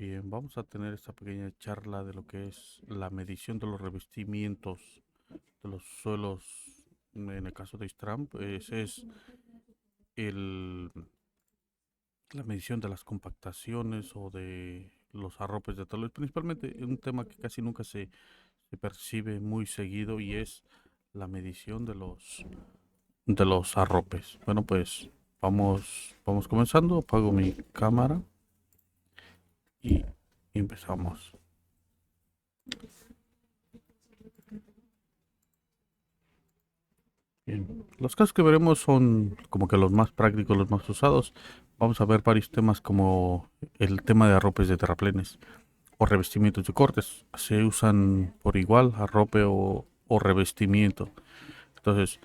Bien, vamos a tener esta pequeña charla de lo que es la medición de los revestimientos de los suelos. En el caso de Istram, pues es el, la medición de las compactaciones o de los arropes de talud. Principalmente un tema que casi nunca se percibe muy seguido y es la medición de los arropes. Bueno, pues vamos comenzando. Apago mi cámara y empezamos. Bien. Los casos que veremos son como que los más prácticos, los más usados. Vamos a ver varios temas como el tema de arropes de terraplenes o revestimientos de cortes. Se usan por igual arrope o revestimiento. Entonces,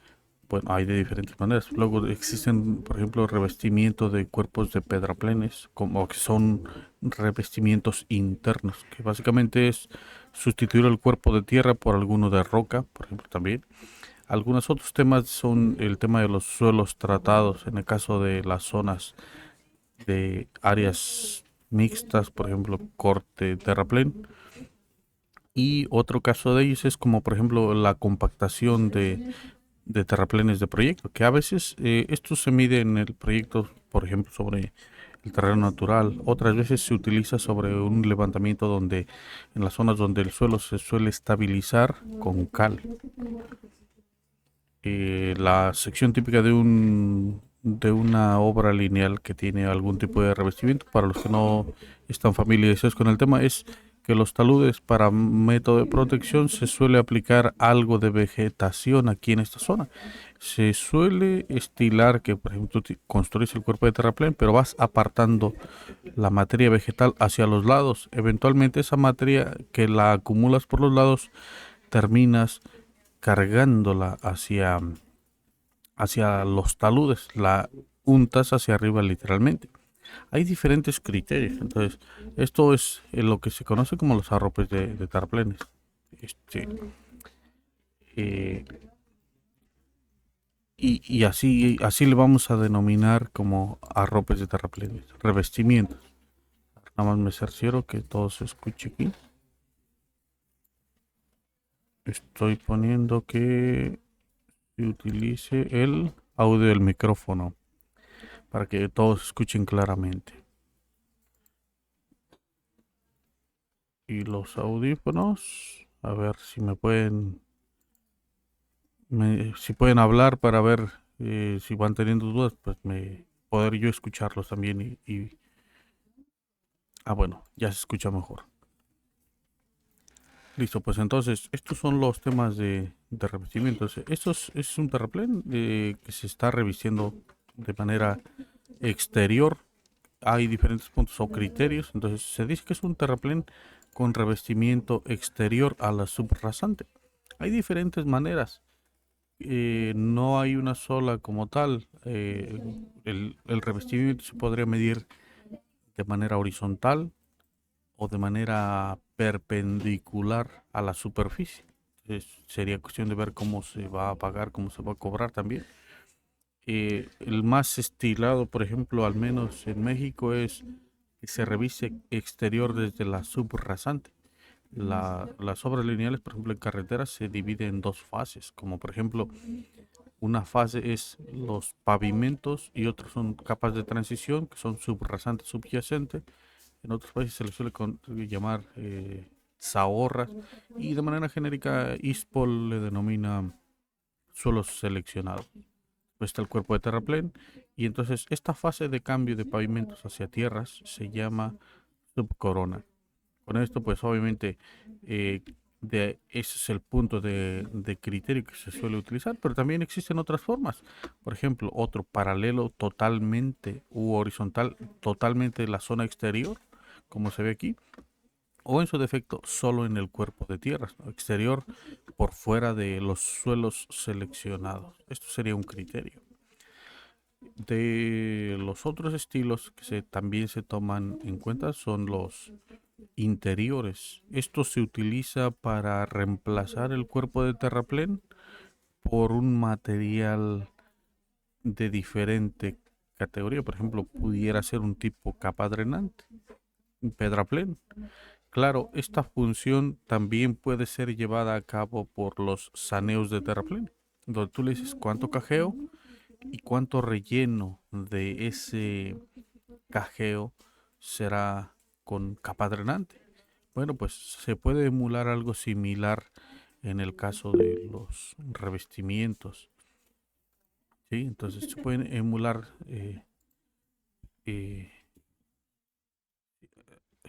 bueno, hay de diferentes maneras. Luego existen, por ejemplo, revestimiento de cuerpos de pedraplenes, como que son revestimientos internos, que básicamente es sustituir el cuerpo de tierra por alguno de roca, por ejemplo, también. Algunos otros temas son el tema de los suelos tratados, en el caso de las zonas de áreas mixtas, por ejemplo, corte, terraplén. Y otro caso de ellos es como, por ejemplo, la compactación de terraplenes de proyecto, que a veces esto se mide en el proyecto, por ejemplo, sobre el terreno natural. Otras veces se utiliza sobre un levantamiento donde, en las zonas donde el suelo se suele estabilizar con cal. La sección típica de una obra lineal que tiene algún tipo de revestimiento, para los que no están familiarizados con el tema, es que los taludes para método de protección se suele aplicar algo de vegetación aquí en esta zona. Se suele estilar que, por ejemplo, construís el cuerpo de terraplén, pero vas apartando la materia vegetal hacia los lados. Eventualmente esa materia que la acumulas por los lados terminas cargándola hacia los taludes, la untas hacia arriba literalmente. Hay diferentes criterios, entonces esto es lo que se conoce como los arropes de terraplenes. Este, eh, y así le vamos a denominar como arropes de terraplenes, revestimientos. Nada más me cercioro que todo se escuche aquí. Estoy poniendo que se utilice el audio del micrófono para que todos escuchen claramente. Y los audífonos, a ver si si pueden hablar para ver si van teniendo dudas, pues poder yo escucharlos también bueno, ya se escucha mejor. Listo, pues entonces estos son los temas de revestimiento. Es un terraplén que se está revistiendo de manera exterior. Hay diferentes puntos o criterios, entonces se dice que es un terraplén con revestimiento exterior a la subrasante. Hay diferentes maneras, no hay una sola como tal. El revestimiento se podría medir de manera horizontal o de manera perpendicular a la superficie. Entonces, sería cuestión de ver cómo se va a pagar, cómo se va a cobrar también. El más estilado, por ejemplo, al menos en México, es que se revise exterior desde la subrasante. Las obras lineales, por ejemplo, en carreteras se dividen en dos fases, como por ejemplo, una fase es los pavimentos y otros son capas de transición, que son subrasante, subyacente. En otros países se les suele llamar zahorras y de manera genérica ISPOL le denomina suelos seleccionados. Pues está el cuerpo de terraplén y entonces esta fase de cambio de pavimentos hacia tierras se llama subcorona. Con esto, pues obviamente, eh, ese es el punto de criterio que se suele utilizar, pero también existen otras formas. Por ejemplo, otro paralelo totalmente u horizontal, totalmente la zona exterior, como se ve aquí, o en su defecto, solo en el cuerpo de tierras, ¿no? Exterior por fuera de los suelos seleccionados. Esto sería un criterio. De los otros estilos que también se toman en cuenta son los interiores. Esto se utiliza para reemplazar el cuerpo de terraplén por un material de diferente categoría. Por ejemplo, pudiera ser un tipo capa drenante. Pedraplén. Claro, esta función también puede ser llevada a cabo por los saneos de terraplén, donde tú le dices cuánto cajeo y cuánto relleno de ese cajeo será con capa drenante. Bueno, pues se puede emular algo similar en el caso de los revestimientos, ¿sí? Entonces se pueden emular, eh,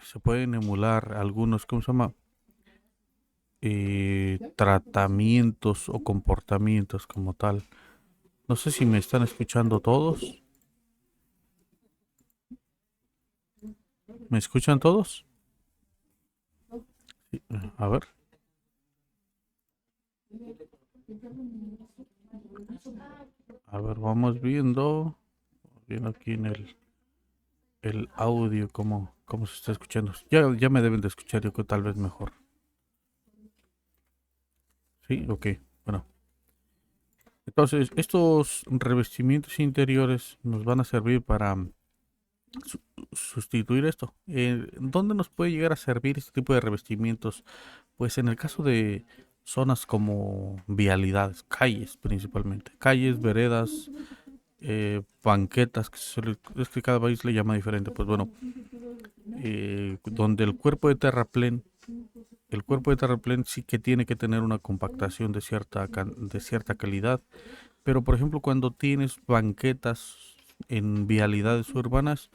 se pueden emular algunos, ¿cómo se llama? Tratamientos o comportamientos como tal. No sé si me están escuchando todos. ¿Me escuchan todos? Sí, a ver. A ver, vamos viendo. Viendo aquí en el audio cómo se está escuchando. Ya me deben de escuchar, yo creo tal vez mejor. Sí, ok. Bueno. Entonces, estos revestimientos interiores nos van a servir para su- sustituir esto. ¿Dónde nos puede llegar a servir este tipo de revestimientos? Pues en el caso de zonas como vialidades, calles principalmente, calles, veredas, banquetas, es que cada país le llama diferente. Pues bueno, donde el cuerpo de terraplén sí que tiene que tener una compactación de cierta calidad, pero por ejemplo cuando tienes banquetas en vialidades urbanas,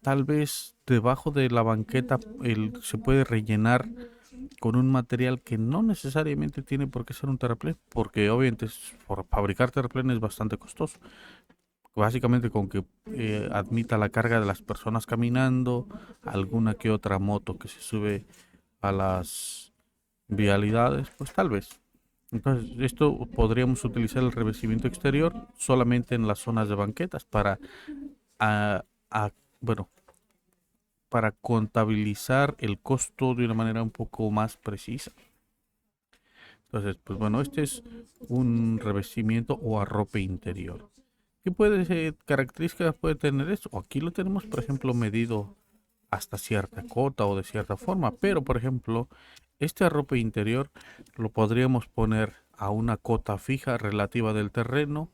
tal vez debajo de la banqueta se puede rellenar con un material que no necesariamente tiene por qué ser un terraplén, porque obviamente por fabricar terraplén es bastante costoso. Básicamente con que admita la carga de las personas caminando, alguna que otra moto que se sube a las vialidades, pues tal vez. Entonces, esto podríamos utilizar el revestimiento exterior solamente en las zonas de banquetas para, a- a- bueno, para contabilizar el costo de una manera un poco más precisa. Entonces, pues bueno, este es un revestimiento o arrope interior. ¿Qué características puede tener esto? Aquí lo tenemos, por ejemplo, medido hasta cierta cota o de cierta forma, pero por ejemplo, este arrope interior lo podríamos poner a una cota fija relativa del terreno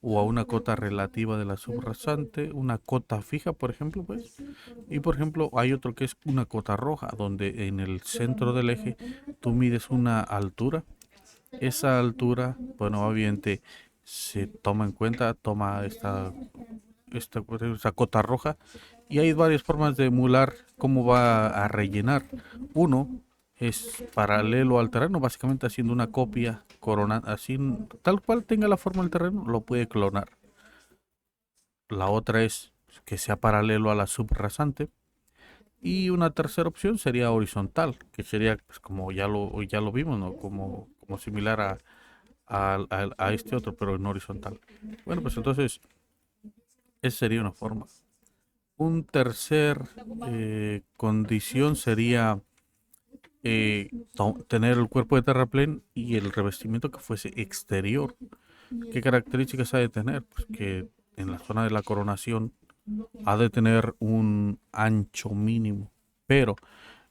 o a una cota relativa de la subrasante, una cota fija, por ejemplo, pues. Y por ejemplo, hay otro que es una cota roja, donde en el centro del eje tú mides una altura. Esa altura, bueno, obviamente se toma en cuenta, toma esta cota roja y hay varias formas de emular cómo va a rellenar. Uno es paralelo al terreno, básicamente haciendo una copia corona, así tal cual tenga la forma del terreno, lo puede clonar. La otra es que sea paralelo a la subrasante. Y una tercera opción sería horizontal, que sería pues, como ya lo vimos, ¿no? Como similar a este otro, pero en horizontal. Bueno, pues entonces, esa sería una forma. Un tercer condición sería tener el cuerpo de terraplén y el revestimiento que fuese exterior. ¿Qué características ha de tener? Pues que en la zona de la coronación ha de tener un ancho mínimo, pero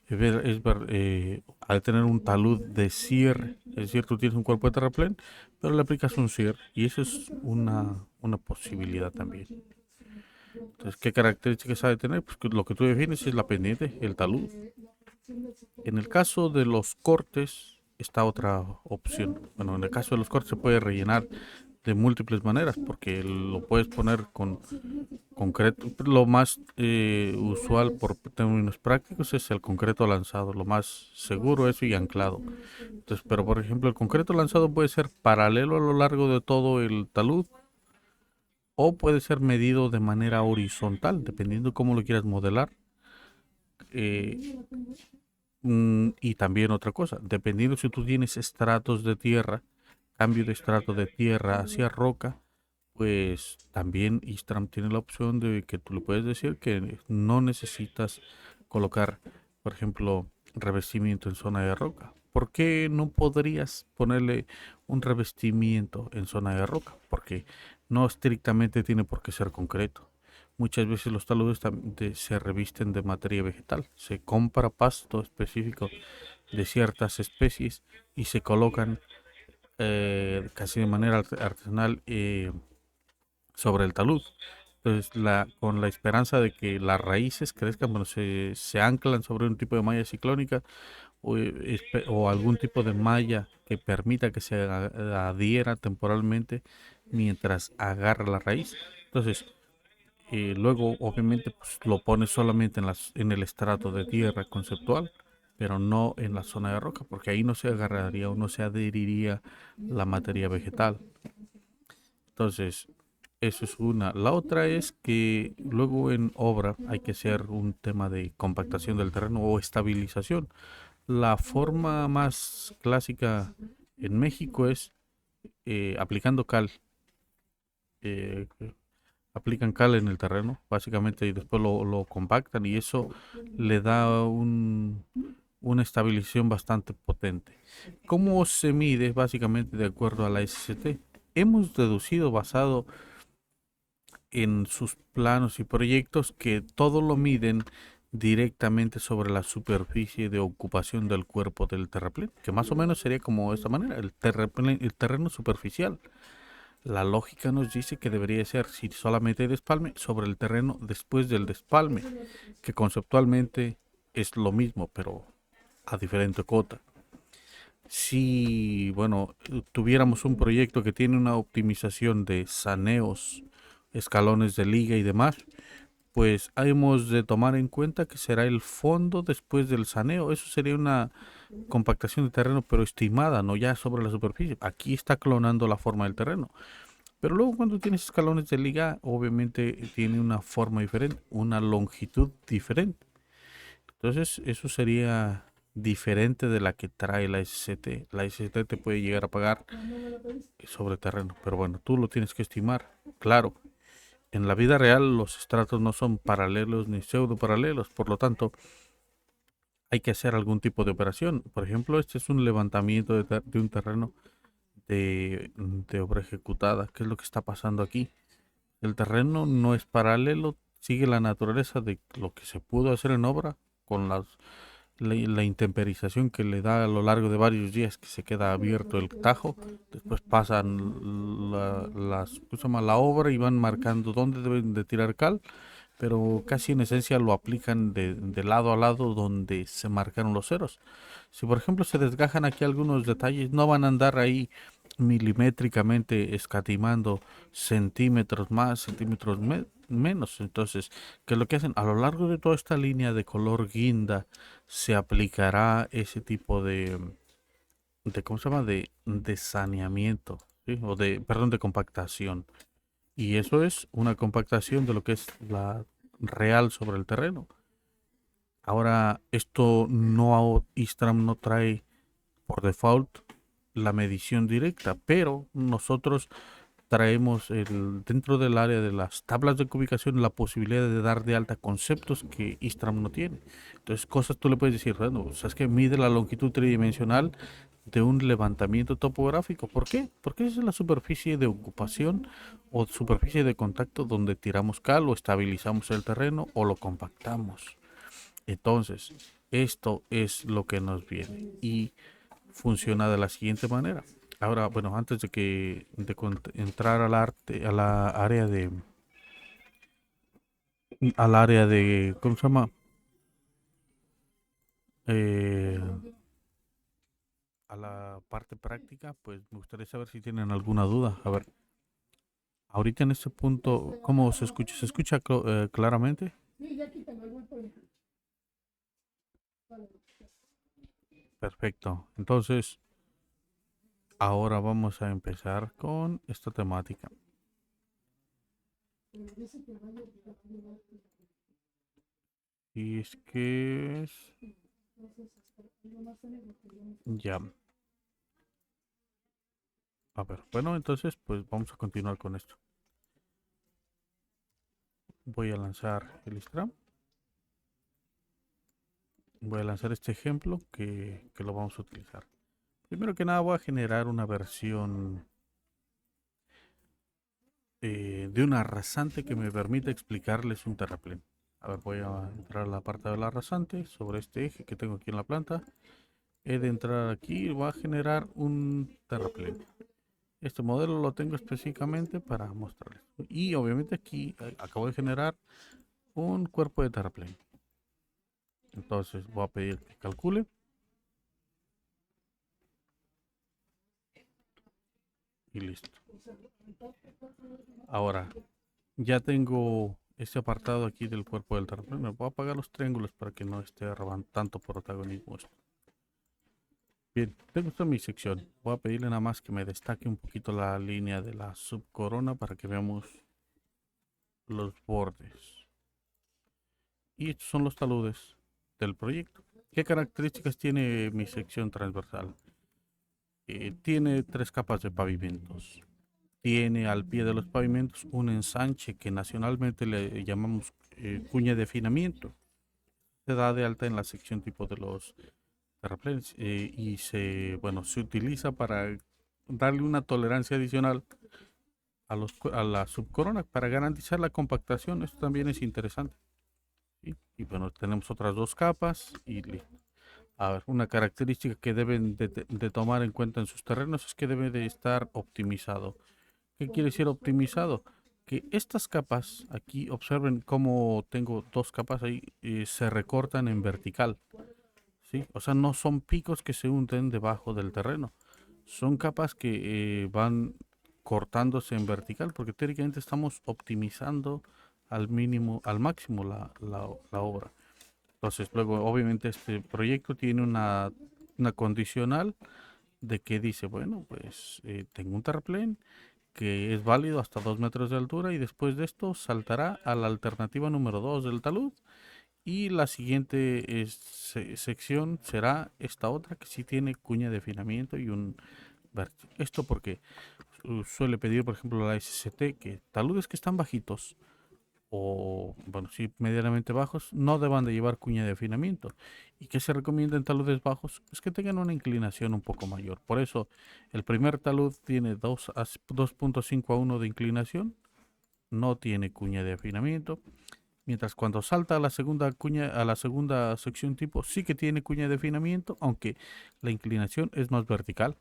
ha de tener un talud de cierre. Es decir, tú tienes un cuerpo de terraplén, pero le aplicas un cierre y eso es una posibilidad también. Entonces, ¿qué características ha de tener? Pues que lo que tú defines es la pendiente, el talud. En el caso de los cortes, está otra opción. Bueno, en el caso de los cortes se puede rellenar de múltiples maneras, porque lo puedes poner con concreto. Lo más usual por términos prácticos es el concreto lanzado, lo más seguro eso y anclado. Entonces, pero por ejemplo, el concreto lanzado puede ser paralelo a lo largo de todo el talud o puede ser medido de manera horizontal, dependiendo cómo lo quieras modelar. Eh, y también otra cosa, dependiendo si tú tienes estratos de tierra, cambio de estrato de tierra hacia roca, pues también Istram tiene la opción de que tú le puedes decir que no necesitas colocar, por ejemplo, revestimiento en zona de roca. ¿Por qué no podrías ponerle un revestimiento en zona de roca? Porque no estrictamente tiene por qué ser concreto. Muchas veces los taludes se revisten de materia vegetal. Se compra pasto específico de ciertas especies y se colocan casi de manera artesanal sobre el talud. Entonces, con la esperanza de que las raíces crezcan, bueno, se anclan sobre un tipo de malla ciclónica o algún tipo de malla que permita que se adhiera temporalmente mientras agarra la raíz. Entonces, luego, obviamente, pues, lo pones solamente en el estrato de tierra conceptual, pero no en la zona de roca, porque ahí no se agarraría o no se adheriría la materia vegetal. Entonces, eso es una. La otra es que luego en obra hay que hacer un tema de compactación del terreno o estabilización. La forma más clásica en México es aplicando cal. eh, Aplican cal en el terreno, básicamente, y después lo compactan y eso le da una estabilización bastante potente. ¿Cómo se mide? Básicamente de acuerdo a la SCT. Hemos deducido basado en sus planos y proyectos que todo lo miden directamente sobre la superficie de ocupación del cuerpo del terraplén, que más o menos sería como de esta manera, el terreno superficial. La lógica nos dice que debería ser, si solamente hay despalme, sobre el terreno después del despalme, que conceptualmente es lo mismo, pero a diferente cota. Si, bueno, tuviéramos un proyecto que tiene una optimización de saneos, escalones de liga y demás, pues hemos de tomar en cuenta que será el fondo después del saneo. Eso sería una compactación de terreno, pero estimada, no ya sobre la superficie. Aquí está clonando la forma del terreno. Pero luego cuando tienes escalones de liga, obviamente tiene una forma diferente, una longitud diferente. Entonces, eso sería diferente de la que trae la SCT. La SCT te puede llegar a pagar sobre terreno, pero bueno, tú lo tienes que estimar. Claro, en la vida real los estratos no son paralelos ni pseudo paralelos, por lo tanto, hay que hacer algún tipo de operación. Por ejemplo, este es un levantamiento de un terreno de obra ejecutada. ¿Qué es lo que está pasando aquí? El terreno no es paralelo, sigue la naturaleza de lo que se pudo hacer en obra con la intemperización que le da a lo largo de varios días que se queda abierto el tajo. Después pasan ¿cómo se llama? La obra y van marcando dónde deben de tirar cal, pero casi en esencia lo aplican de lado a lado donde se marcaron los ceros. Si por ejemplo se desgajan aquí algunos detalles, no van a andar ahí milimétricamente escatimando centímetros más, centímetros menos. Entonces, ¿qué es lo que hacen? A lo largo de toda esta línea de color guinda se aplicará ese tipo de ¿cómo se llama? De saneamiento, ¿sí? O de, perdón, de compactación. Y eso es una compactación de lo que es la real sobre el terreno. Ahora, esto no, Istram no trae por default la medición directa, pero nosotros traemos dentro del área de las tablas de cubicación la posibilidad de dar de alta conceptos que Istram no tiene. Entonces, cosas tú le puedes decir, bueno, o sea, es que mide la longitud tridimensional de un levantamiento topográfico. ¿Por qué? Porque esa es la superficie de ocupación o superficie de contacto donde tiramos cal o estabilizamos el terreno o lo compactamos. Entonces, esto es lo que nos viene y funciona de la siguiente manera. Ahora, bueno, antes entrar al arte, al área de, ¿cómo se llama? Eh, a la parte práctica, pues me gustaría saber si tienen alguna duda. A ver, ahorita en este punto, ¿cómo se escucha? ¿Se escucha claramente? Perfecto. Entonces, ahora vamos a empezar con esta temática. Y es que ya. A ver, bueno, entonces, pues vamos a continuar con esto. Voy a lanzar el Scrum. Voy a lanzar este ejemplo que lo vamos a utilizar. Primero que nada voy a generar una versión de una rasante que me permita explicarles un terraplén. A ver, voy a entrar a la parte de la rasante sobre este eje que tengo aquí en la planta. He de entrar aquí y va a generar un terraplén. Este modelo lo tengo específicamente para mostrarles. Y obviamente aquí acabo de generar un cuerpo de terraplén. Entonces voy a pedir que calcule. Y listo. Ahora, ya tengo este apartado aquí del cuerpo del terraplén. Me voy a apagar los triángulos para que no esté robando tanto protagonismo esto. Bien, tengo esta mi sección. Voy a pedirle nada más que me destaque un poquito la línea de la subcorona para que veamos los bordes. Y estos son los taludes del proyecto. ¿Qué características tiene mi sección transversal? Tiene 3 capas de pavimentos. Tiene al pie de los pavimentos un ensanche que nacionalmente le llamamos cuña de afinamiento. Se da de alta en la sección tipo de los terraplenes y se utiliza para darle una tolerancia adicional a la subcorona para garantizar la compactación. Esto también es interesante. ¿Sí? Y bueno, tenemos otras 2 capas y listo. A ver, una característica que deben de tomar en cuenta en sus terrenos es que debe de estar optimizado. ¿Qué quiere decir optimizado? Que estas capas, aquí observen cómo tengo 2 capas ahí, se recortan en vertical, ¿sí? O sea, no son picos que se hunden debajo del terreno, son capas que van cortándose en vertical, porque teóricamente estamos optimizando al mínimo, al máximo la obra. Entonces, luego, obviamente, este proyecto tiene una condicional de que dice, bueno, pues tengo un terraplén que es válido hasta 2 metros de altura y después de esto saltará a la alternativa número 2 del talud y la siguiente sección será esta otra que sí tiene cuña de afinamiento y un vértice. Esto porque suele pedir, por ejemplo, la SCT que taludes que están bajitos o, bueno, sí, medianamente bajos, no deban de llevar cuña de afinamiento. ¿Y qué se recomienda en taludes bajos? Pues que tengan una inclinación un poco mayor. Por eso, el primer talud tiene 2.5 a 1 de inclinación, no tiene cuña de afinamiento. Mientras cuando salta a la segunda cuña, a la segunda sección tipo, sí que tiene cuña de afinamiento, aunque la inclinación es más vertical.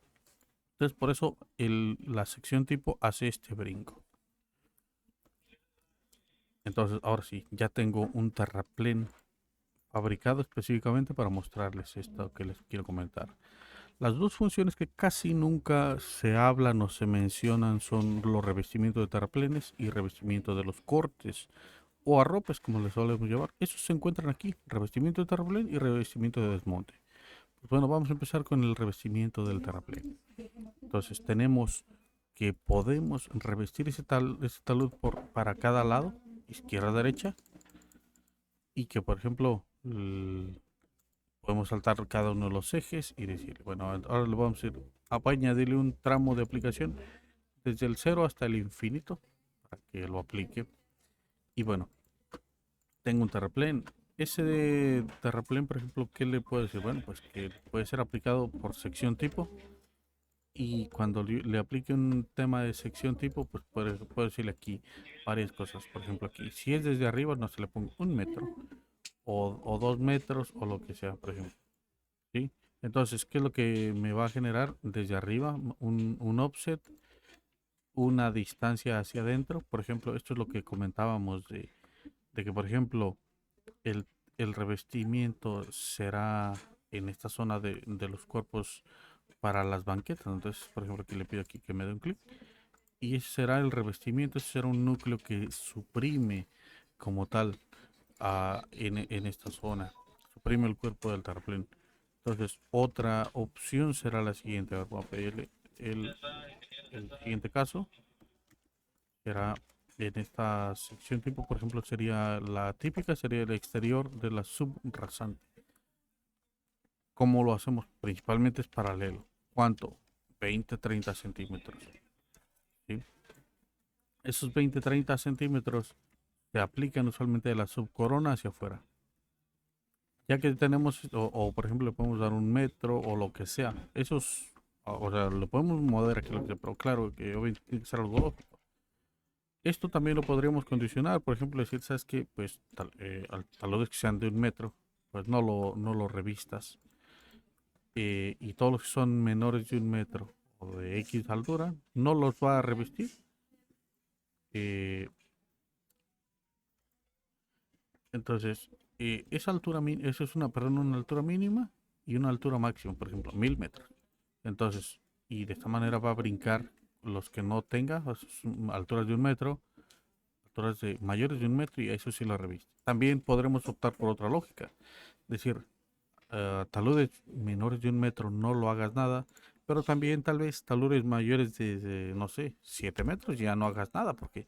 Entonces, por eso la sección tipo hace este brinco. Entonces, ahora sí, ya tengo un terraplén fabricado específicamente para mostrarles esto que les quiero comentar. Las 2 funciones que casi nunca se hablan o se mencionan son los revestimientos de terraplenes y revestimiento de los cortes o arropes, como les solemos llevar. Esos se encuentran aquí, revestimiento de terraplén y revestimiento de desmonte. Pues bueno, vamos a empezar con el revestimiento del terraplén. Entonces tenemos que podemos revestir ese talud para cada lado, izquierda, derecha, y que por ejemplo podemos saltar cada uno de los ejes y decir, bueno, ahora le vamos a ir a añadirle un tramo de aplicación desde el 0 hasta el infinito para que lo aplique. Y bueno, tengo un terraplén. Ese de terraplén, por ejemplo, ¿qué le puedo decir? Bueno, pues que puede ser aplicado por sección tipo. Y cuando le aplique un tema de sección tipo, pues puedo decirle aquí varias cosas. Por ejemplo, aquí, si es desde arriba, no se le ponga 1 metro o 2 metros o lo que sea, por ejemplo. ¿Sí? Entonces, ¿qué es lo que me va a generar desde arriba? Un offset, una distancia hacia adentro. Por ejemplo, esto es lo que comentábamos de que, por ejemplo, el, el revestimiento será en esta zona de los cuerpos para las banquetas. Entonces, por ejemplo, aquí le pido aquí que me dé un clic. Y ese será el revestimiento, ese será un núcleo que suprime como tal en esta zona. Suprime el cuerpo del terraplén. Entonces, otra opción será la siguiente. A ver, voy a pedirle el siguiente caso. Será en esta sección tipo, por ejemplo, sería la típica, sería el exterior de la subrasante. ¿Cómo lo hacemos? Principalmente es paralelo. ¿Cuánto? 20-30 centímetros. ¿Sí? Esos 20-30 centímetros se aplican usualmente de la subcorona hacia afuera. Ya que tenemos, por ejemplo, le podemos dar 1 metro o lo que sea. Esos, o sea, lo podemos mover aquí, pero claro que obviamente tiene que ser algo lógico. Esto también lo podríamos condicionar, por ejemplo, decir, ¿sabes qué? Pues taludes que sean de 1 metro, pues no lo revistas. Y todos los que son menores de 1 metro o de X altura, no los va a revestir. Eh, entonces, esa es una altura mínima y una altura máxima, por ejemplo, 1000 metros. Entonces, y de esta manera va a brincar los que no tenga alturas de 1 metro, alturas de mayores de 1 metro, y a eso sí la revista. También podremos optar por otra lógica, decir, taludes menores de 1 metro no lo hagas nada, pero también tal vez taludes mayores de, no sé, 7 metros ya no hagas nada, porque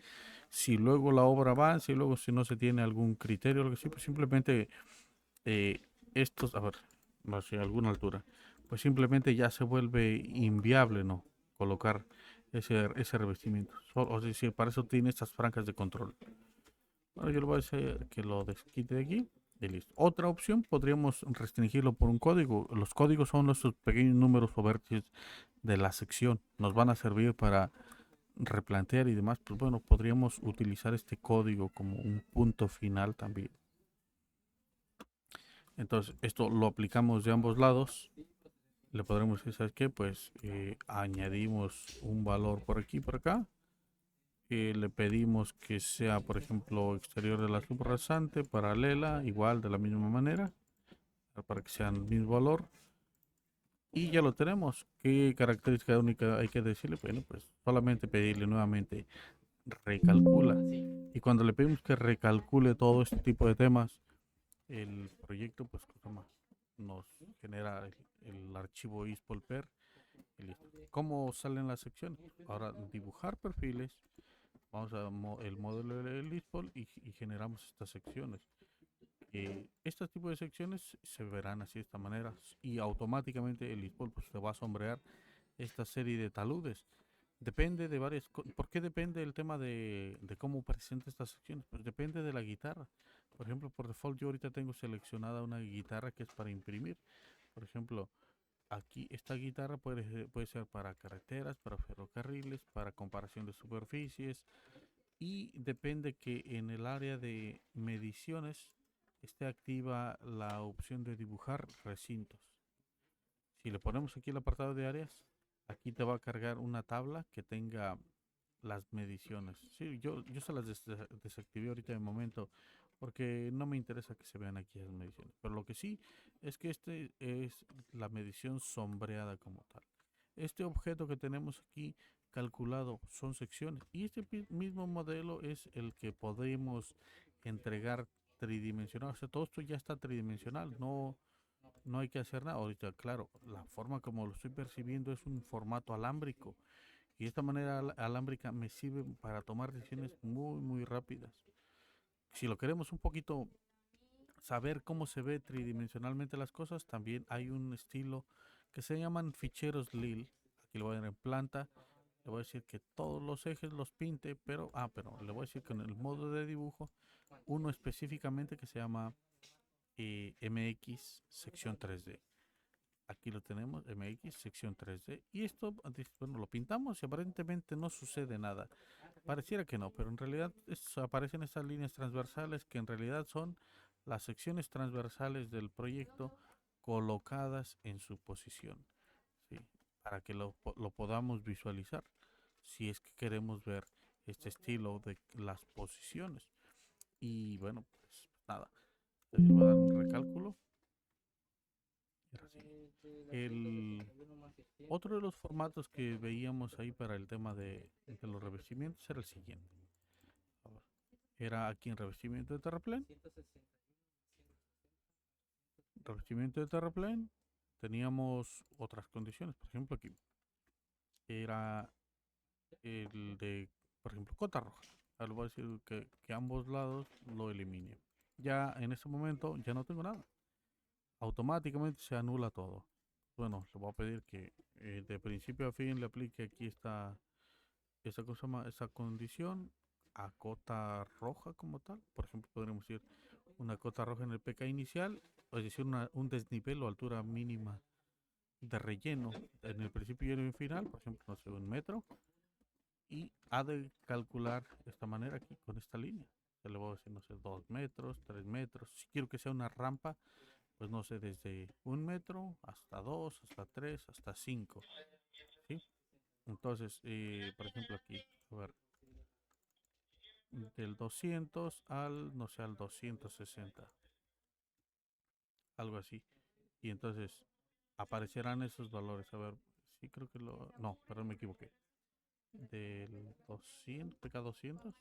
si luego la obra avanza y luego si no se tiene algún criterio o algo así, pues simplemente eh, a ver, no sé, alguna altura, pues simplemente ya se vuelve inviable, ¿no? Colocar ese revestimiento. Es decir, para eso tiene estas franjas de control. Bueno, yo le voy a decir que lo desquite de aquí y listo. Otra opción, podríamos restringirlo por un código. Los códigos son nuestros pequeños números o vértices de la sección. Nos van a servir para replantear y demás. Pues bueno, podríamos utilizar este código como un punto final también. Entonces, esto lo aplicamos de ambos lados. Le podremos decir, ¿sabes qué? Pues añadimos un valor por aquí, por acá. Le pedimos que sea, por ejemplo, exterior de la subrasante, paralela, igual de la misma manera, para que sean el mismo valor. Y ya lo tenemos. ¿Qué característica única hay que decirle? Bueno, pues solamente pedirle nuevamente recalcula. Y cuando le pedimos que recalcule todo este tipo de temas, el proyecto, pues, nos genera el archivo ispolper y listo. ¿Cómo salen las secciones? Ahora, dibujar perfiles. Vamos a el modelo del ISPOL y generamos estas secciones. Este tipo de secciones se verán así de esta manera y automáticamente el ISPOL pues, se va a sombrear esta serie de taludes. Depende de ¿Por qué depende el tema de cómo presenta estas secciones? Pues depende de la guitarra. Por ejemplo, por default yo ahorita tengo seleccionada una guitarra que es para imprimir. Por ejemplo, aquí esta guitarra puede ser para carreteras, para ferrocarriles, para comparación de superficies, y depende que en el área de mediciones esté activa la opción de dibujar recintos. Si le ponemos aquí el apartado de áreas, aquí te va a cargar una tabla que tenga las mediciones. Sí, yo se las desactivé ahorita de momento porque no me interesa que se vean aquí las mediciones. Pero lo que sí es que este es la medición sombreada como tal. Este objeto que tenemos aquí calculado son secciones y este mismo modelo es el que podemos entregar tridimensional. O sea, todo esto ya está tridimensional, no hay que hacer nada. Ahorita, claro, la forma como lo estoy percibiendo es un formato alámbrico y de esta manera alámbrica me sirve para tomar decisiones muy, muy rápidas. Si lo queremos un poquito saber cómo se ve tridimensionalmente las cosas, también hay un estilo que se llaman ficheros LIL. Aquí lo voy a ver en planta. Le voy a decir que todos los ejes los pinte, pero le voy a decir que en el modo de dibujo, uno específicamente que se llama MX sección 3D. Aquí lo tenemos, MX sección 3D. Y esto, bueno, lo pintamos y aparentemente no sucede nada. Pareciera que no, pero en realidad aparecen estas líneas transversales que en realidad son las secciones transversales del proyecto colocadas en su posición, ¿sí? Para que lo podamos visualizar si es que queremos ver este estilo de las posiciones. Y bueno, pues nada, les voy a dar un recálculo. El otro de los formatos que veíamos ahí para el tema de los revestimientos era el siguiente. Era aquí en revestimiento de terraplén. Revestimiento de terraplén. Teníamos otras condiciones. Por ejemplo, aquí era el de, por ejemplo, cota roja. Ahora voy a decir que ambos lados lo elimine. Ya en ese momento ya no tengo nada. Automáticamente se anula todo. Bueno, le voy a pedir que de principio a fin le aplique aquí esa condición a cota roja como tal. Por ejemplo, podríamos decir una cota roja en el PK inicial, es decir, un desnivel o altura mínima de relleno en el principio y en el final, por ejemplo, no sé, 1 metro. y ha de calcular de esta manera aquí con esta línea. Se le voy a decir, no sé, 2 metros, 3 metros. Si quiero que sea una rampa, pues no sé, desde 1 metro hasta 2, hasta 3, hasta 5. ¿Sí? Entonces, por ejemplo aquí, a ver, del 200 al, no sé, al 260, algo así. Y entonces aparecerán esos valores. A ver, sí creo que lo... No, perdón, me equivoqué. Del 200, PK 200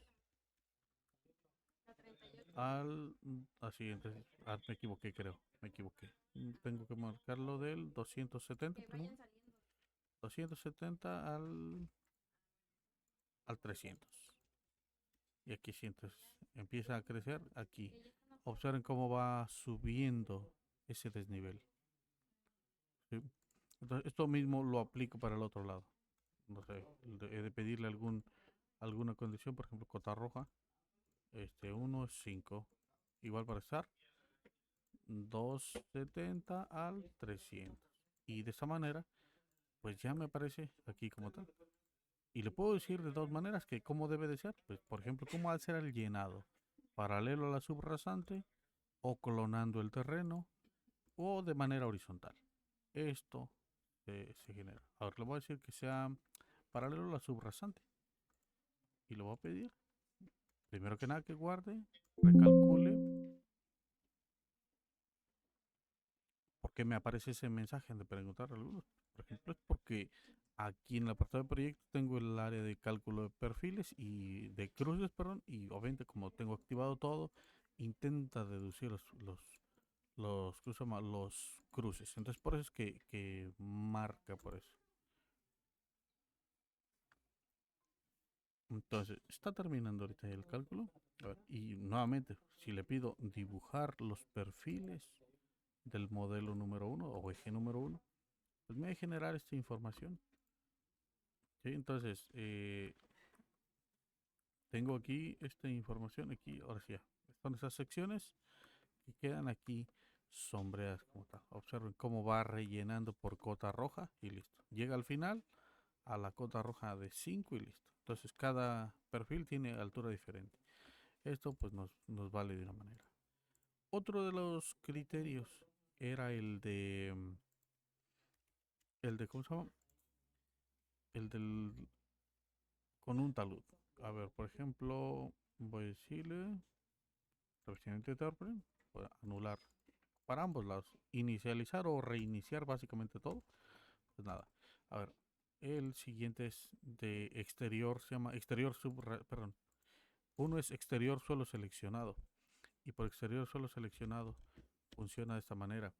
al... Así, entonces... me equivoqué, creo. Me equivoqué. Tengo que marcarlo del 270, por ejemplo. 270 al 300. Y aquí sí, entonces empieza a crecer aquí. Observen cómo va subiendo ese desnivel. ¿Sí? Entonces, esto mismo lo aplico para el otro lado. No sé, he de pedirle alguna condición, por ejemplo, cota roja. 1 es 5. Igual para estar 270 al 300. Y de esta manera, pues ya me aparece aquí como tal. Y le puedo decir de dos maneras que cómo debe de ser. Pues, por ejemplo, cómo ha de ser el llenado. Paralelo a la subrasante o clonando el terreno o de manera horizontal. Esto se genera. Ahora le voy a decir que sea paralelo a la subrasante. Y lo voy a pedir. Primero que nada que guarde, recalcule. ¿Por qué me aparece ese mensaje de preguntar a algunos? Por ejemplo, es porque aquí en el apartado de proyectos tengo el área de cálculo de perfiles y de cruces, perdón, y obviamente como tengo activado todo, intenta deducir ¿cómo se llama? Los cruces. Entonces por eso es que marca por eso. Entonces, está terminando ahorita el cálculo. A ver, y nuevamente, si le pido dibujar los perfiles del modelo número uno o eje número uno, pues me va a generar esta información. ¿Sí? Entonces, tengo aquí esta información, aquí, ahora sí, son esas secciones que quedan aquí sombreadas como tal. Observen cómo va rellenando por cota roja y listo. Llega al final a la cota roja de 5 y listo. Entonces, cada perfil tiene altura diferente. Esto pues nos vale de una manera. Otro de los criterios era el de, ¿cómo se llama? El del, con un talud. A ver, por ejemplo, voy a decirle, revestimiento de Terpre, voy a anular para ambos lados, inicializar o reiniciar básicamente todo. Pues nada, a ver, el siguiente es de exterior, se llama exterior perdón, uno es exterior suelo seleccionado y por exterior suelo seleccionado funciona de esta manera.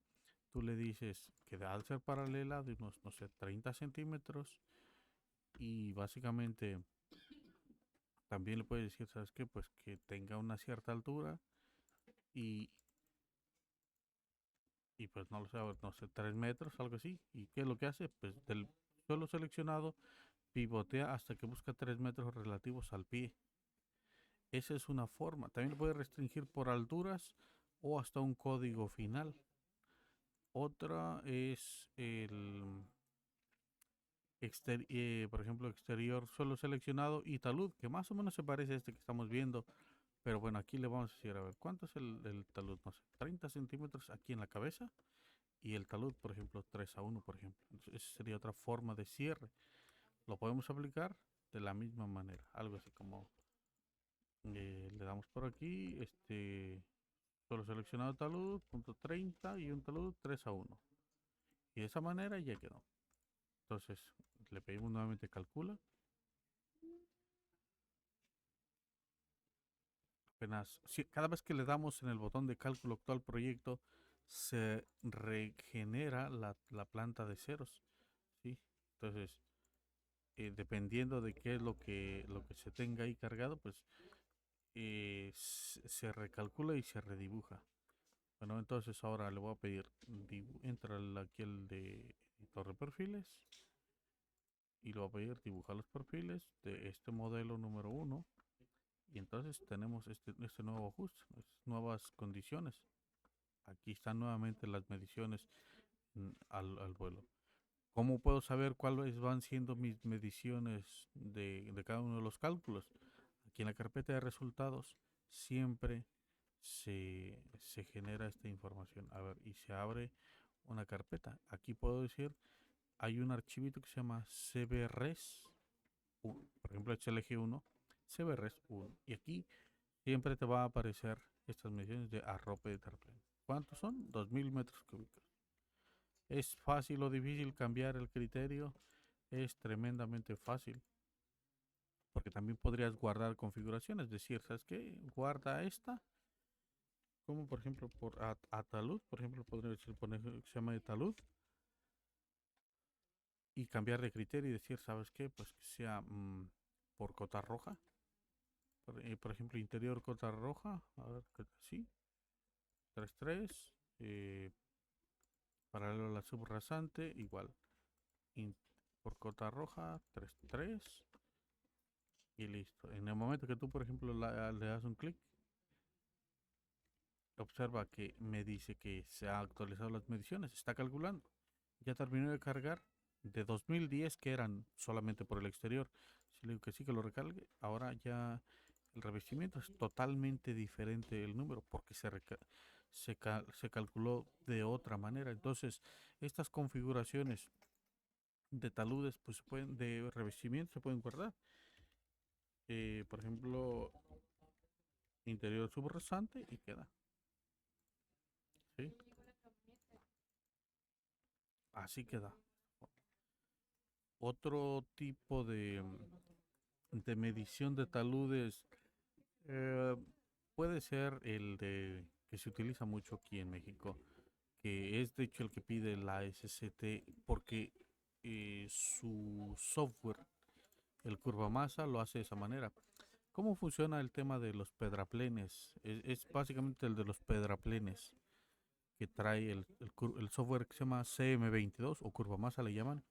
Tú le dices que al ser paralela de unos, no sé, 30 centímetros y básicamente también le puedes decir, ¿sabes qué? Pues que tenga una cierta altura y, y pues no lo sé, no sé, 3 metros, algo así. ¿Y qué es lo que hace? Pues del suelo seleccionado pivotea hasta que busca 3 metros relativos al pie. Esa es una forma. También lo puede restringir por alturas o hasta un código final. Otra es por ejemplo, exterior solo seleccionado y talud, que más o menos se parece a este que estamos viendo. Pero bueno, aquí le vamos a decir, a ver, ¿cuánto es el talud? No sé, 30 centímetros aquí en la cabeza y el talud, por ejemplo, 3:1, por ejemplo. Entonces, esa sería otra forma de cierre. Lo podemos aplicar de la misma manera, algo así como le damos por aquí, solo seleccionado talud, punto 30 y un talud 3:1. Y de esa manera ya quedó. Entonces, le pedimos nuevamente calcula. Apenas, cada vez que le damos en el botón de cálculo actual proyecto, se regenera la planta de ceros. ¿Sí? Entonces, dependiendo de qué es lo que se tenga ahí cargado, pues se recalcula y se redibuja. Bueno, entonces ahora le voy a pedir, entra aquí el de editor de perfiles y le voy a pedir dibujar los perfiles de este modelo número uno. Y entonces tenemos este nuevo ajuste, nuevas condiciones. Aquí están nuevamente las mediciones al vuelo. ¿Cómo puedo saber cuáles van siendo mis mediciones de cada uno de los cálculos? Aquí en la carpeta de resultados siempre se genera esta información. A ver, y se abre una carpeta. Aquí puedo decir, hay un archivito que se llama cbres, por ejemplo, HLG1, cbres1. Y aquí siempre te va a aparecer estas mediciones de arrope de terraplén. ¿Cuántos son? 2000 metros cúbicos. ¿Es fácil o difícil cambiar el criterio? Es tremendamente fácil, porque también podrías guardar configuraciones, es decir, ¿sabes qué? Guarda esta, como por ejemplo por a talud, por ejemplo, podría decir poner que se llama de talud y cambiar de criterio y decir, ¿sabes qué? Pues que sea por cota roja, por ejemplo, interior cota roja, a ver, sí, 3.3, paralelo a la subrasante, igual, in- por cota roja, 3.3 y listo. En el momento que tú, por ejemplo, le das un clic, observa que me dice que se ha actualizado las mediciones, está calculando. Ya terminó de cargar de 2010 que eran solamente por el exterior. Si le digo que sí que lo recargue, ahora ya el revestimiento es totalmente diferente el número porque se calculó de otra manera. Entonces, estas configuraciones de taludes, pues de revestimiento se pueden guardar. Por ejemplo, interior subrasante y queda. ¿Sí? Así queda. Otro tipo de medición de taludes eh, puede ser el de que se utiliza mucho aquí en México, que es de hecho el que pide la SCT porque su software, el curvamasa, lo hace de esa manera. ¿Cómo funciona el tema de los pedraplenes? Es básicamente el de los pedraplenes que trae el software que se llama CM22 o curvamasa le llaman.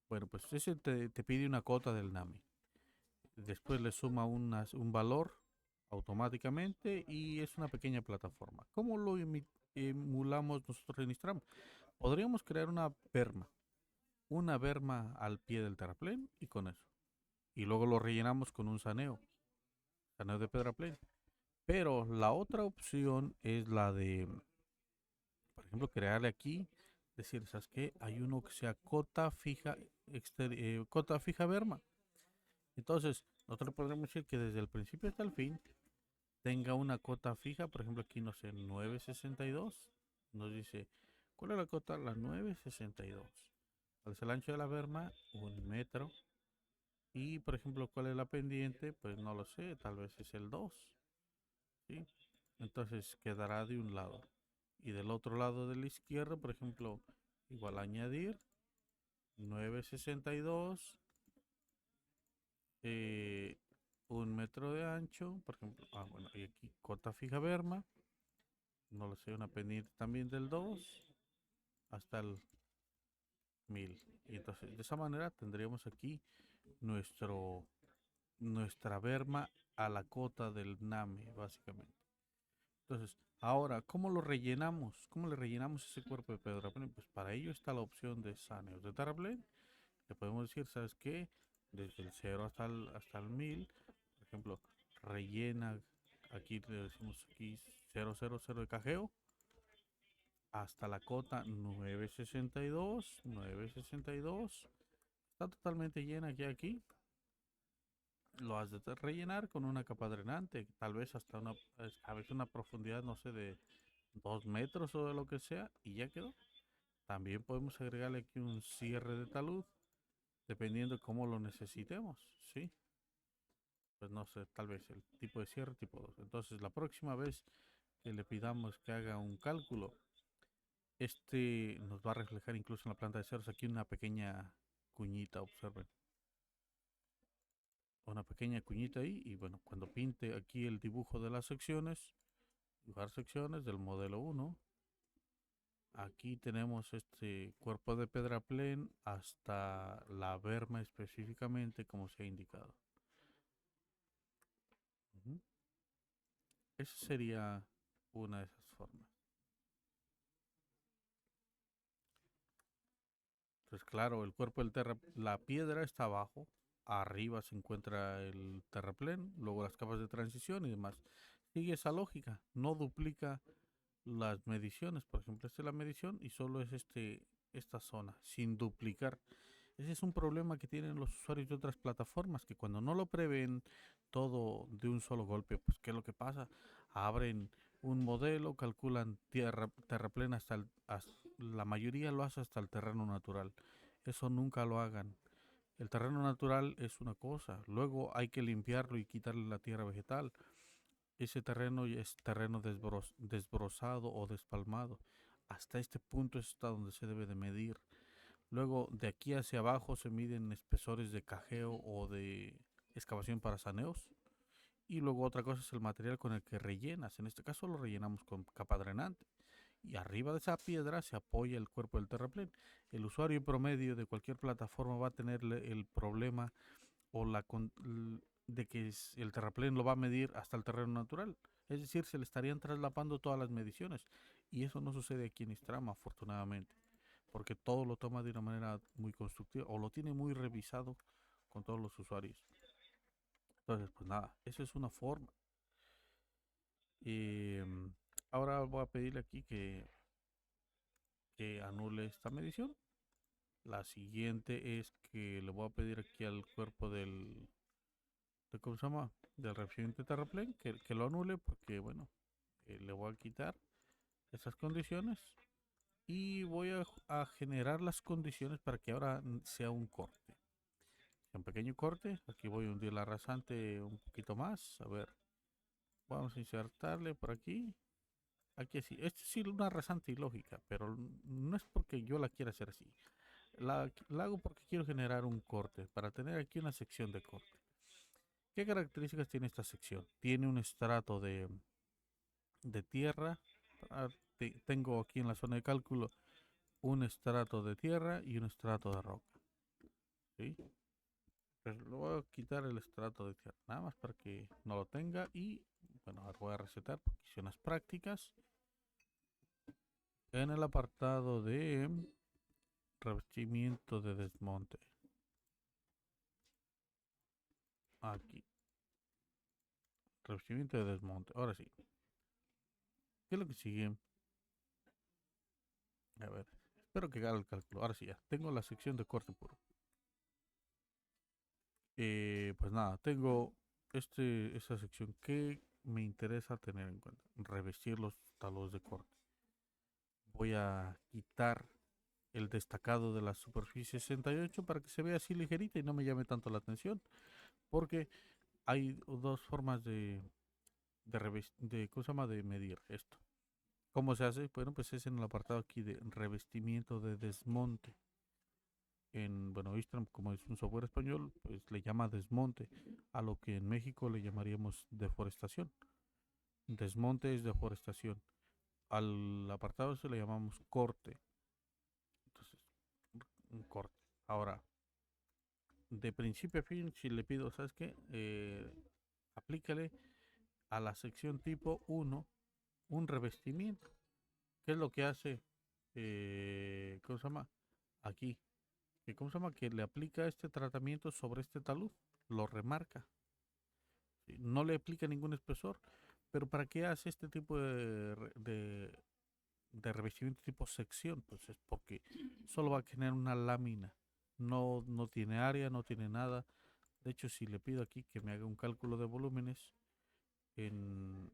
Bueno, pues ese te pide una cota del NAMI. Después le suma un valor automáticamente y es una pequeña plataforma. ¿Cómo lo emulamos nosotros en Istram? Podríamos crear una berma al pie del terraplén y con eso. Y luego lo rellenamos con un saneo de pedraplén. Pero la otra opción es la de, por ejemplo, crearle aquí, decir, ¿sabes qué? Hay uno que sea cota fija, cota fija berma. Entonces, nosotros podríamos decir que desde el principio hasta el fin tenga una cota fija, por ejemplo aquí no sé, 9.62, nos dice, ¿cuál es la cota? La 9.62. ¿Cuál es el ancho de la berma? 1 metro. Y por ejemplo, ¿cuál es la pendiente? Pues no lo sé, tal vez es el 2, ¿sí? Entonces quedará de un lado. Y del otro lado de la izquierda, por ejemplo, igual añadir 9.62, eh, 1 metro de ancho, por ejemplo, bueno, y aquí cota fija berma, no lo sé, una pendiente también del 2 hasta el 1000. Y entonces de esa manera tendríamos aquí nuestro, nuestra berma a la cota del NAME, básicamente. Entonces, ahora, ¿cómo lo rellenamos? ¿Cómo le rellenamos ese cuerpo de pedraplén? Pues para ello está la opción de saneos de terraplén. Le podemos decir, ¿sabes qué? Desde el 0 hasta el 1000, por ejemplo, rellena, aquí le decimos aquí 000 de cajeo, hasta la cota 962, 962. Está totalmente llena ya aquí. Lo has de rellenar con una capa drenante, tal vez hasta a veces una profundidad, no sé, de 2 metros o de lo que sea, y ya quedó. También podemos agregarle aquí un cierre de talud, dependiendo de cómo lo necesitemos, ¿sí? Pues no sé, tal vez el tipo de cierre tipo 2. Entonces, la próxima vez que le pidamos que haga un cálculo, nos va a reflejar incluso en la planta de ceros aquí una pequeña cuñita, observen, una pequeña cuñita ahí y bueno, cuando pinte aquí el dibujo de las secciones, dibujar secciones del modelo 1, aquí tenemos este cuerpo de pedraplén hasta la berma específicamente como se ha indicado. Ujú. Esa sería una de esas formas. Entonces, claro, el cuerpo del la piedra está abajo, arriba se encuentra el terraplén, luego las capas de transición y demás. Sigue esa lógica, no duplica las mediciones. Por ejemplo, esta es la medición y solo es esta zona, sin duplicar. Ese es un problema que tienen los usuarios de otras plataformas, que cuando no lo prevén todo de un solo golpe, pues ¿qué es lo que pasa? Abren un modelo, calculan terraplén la mayoría lo hace hasta el terreno natural. Eso nunca lo hagan. El terreno natural es una cosa, luego hay que limpiarlo y quitarle la tierra vegetal. Ese terreno ya es terreno desbrozado o despalmado. Hasta este punto es hasta donde se debe de medir. Luego, de aquí hacia abajo se miden espesores de cajeo o de excavación para saneos. Y luego otra cosa es el material con el que rellenas. En este caso lo rellenamos con capa drenante. Y arriba de esa piedra se apoya el cuerpo del terraplén. El usuario promedio de cualquier plataforma va a tener el problema o de que el terraplén lo va a medir hasta el terreno natural. Es decir, se le estarían traslapando todas las mediciones. Y eso no sucede aquí en Istrama, afortunadamente, porque todo lo toma de una manera muy constructiva o lo tiene muy revisado con todos los usuarios. Entonces, pues nada, eso es una forma. Eh, Ahora voy a pedirle aquí que anule esta medición. La siguiente es que le voy a pedir aquí al cuerpo ¿cómo se llama? Del recipiente terraplén que lo anule porque, bueno, le voy a quitar esas condiciones y voy a generar las condiciones para que ahora sea un corte. Un pequeño corte, aquí voy a hundir la rasante un poquito más, a ver, vamos a insertarle por aquí. Aquí sí, esto sí es una rasante ilógica, pero no es porque yo la quiera hacer así. La hago porque quiero generar un corte, para tener aquí una sección de corte. ¿Qué características tiene esta sección? Tiene un estrato de tierra. Tengo aquí en la zona de cálculo un estrato de tierra y un estrato de roca. ¿Sí? Pues le voy a quitar el estrato de tierra, nada más para que no lo tenga. Y bueno, ahora voy a resetar porque hice unas prácticas. En el apartado de revestimiento de desmonte. Aquí. Revestimiento de desmonte. Ahora sí. ¿Qué es lo que sigue? A ver. Espero que haga el cálculo. Ahora sí ya. Tengo la sección de corte puro. Pues nada, tengo esta sección que me interesa tener en cuenta. Revestir los talos de corte. Voy a quitar el destacado de la superficie 68 para que se vea así ligerita y no me llame tanto la atención. Porque hay dos formas ¿cómo se llama? De medir esto. ¿Cómo se hace? Bueno, pues es en el apartado aquí de revestimiento de desmonte. Bueno, Istram, como es un software español, pues le llama desmonte, a lo que en México le llamaríamos deforestación. Desmonte es deforestación. Al apartado se le llamamos corte. Entonces, un corte. Ahora, de principio a fin, si le pido, ¿sabes qué? Aplícale a la sección tipo 1 un revestimiento. ¿Qué es lo que hace? ¿Cómo se llama? Aquí. ¿Cómo se llama? Que le aplica este tratamiento sobre este talud. Lo remarca. ¿Sí? No le aplica ningún espesor. Pero ¿para qué hace este tipo de revestimiento tipo sección? Pues es porque solo va a tener una lámina. No tiene área, no tiene nada. De hecho, si le pido aquí que me haga un cálculo de volúmenes aquí en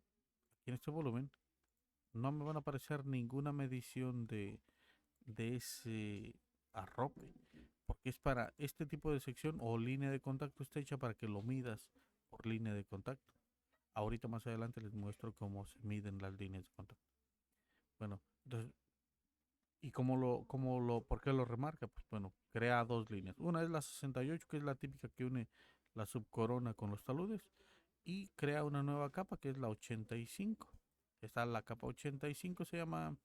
este volumen, no me van a aparecer ninguna medición de ese arrope, porque es para este tipo de sección o línea de contacto, está hecha para que lo midas por línea de contacto. Ahorita más adelante les muestro cómo se miden las líneas de contacto. Bueno, entonces, ¿y por qué lo remarca? Pues bueno, crea dos líneas. Una es la 68, que es la típica que une la subcorona con los taludes, y crea una nueva capa que es la 85. Está la capa 85, se llama,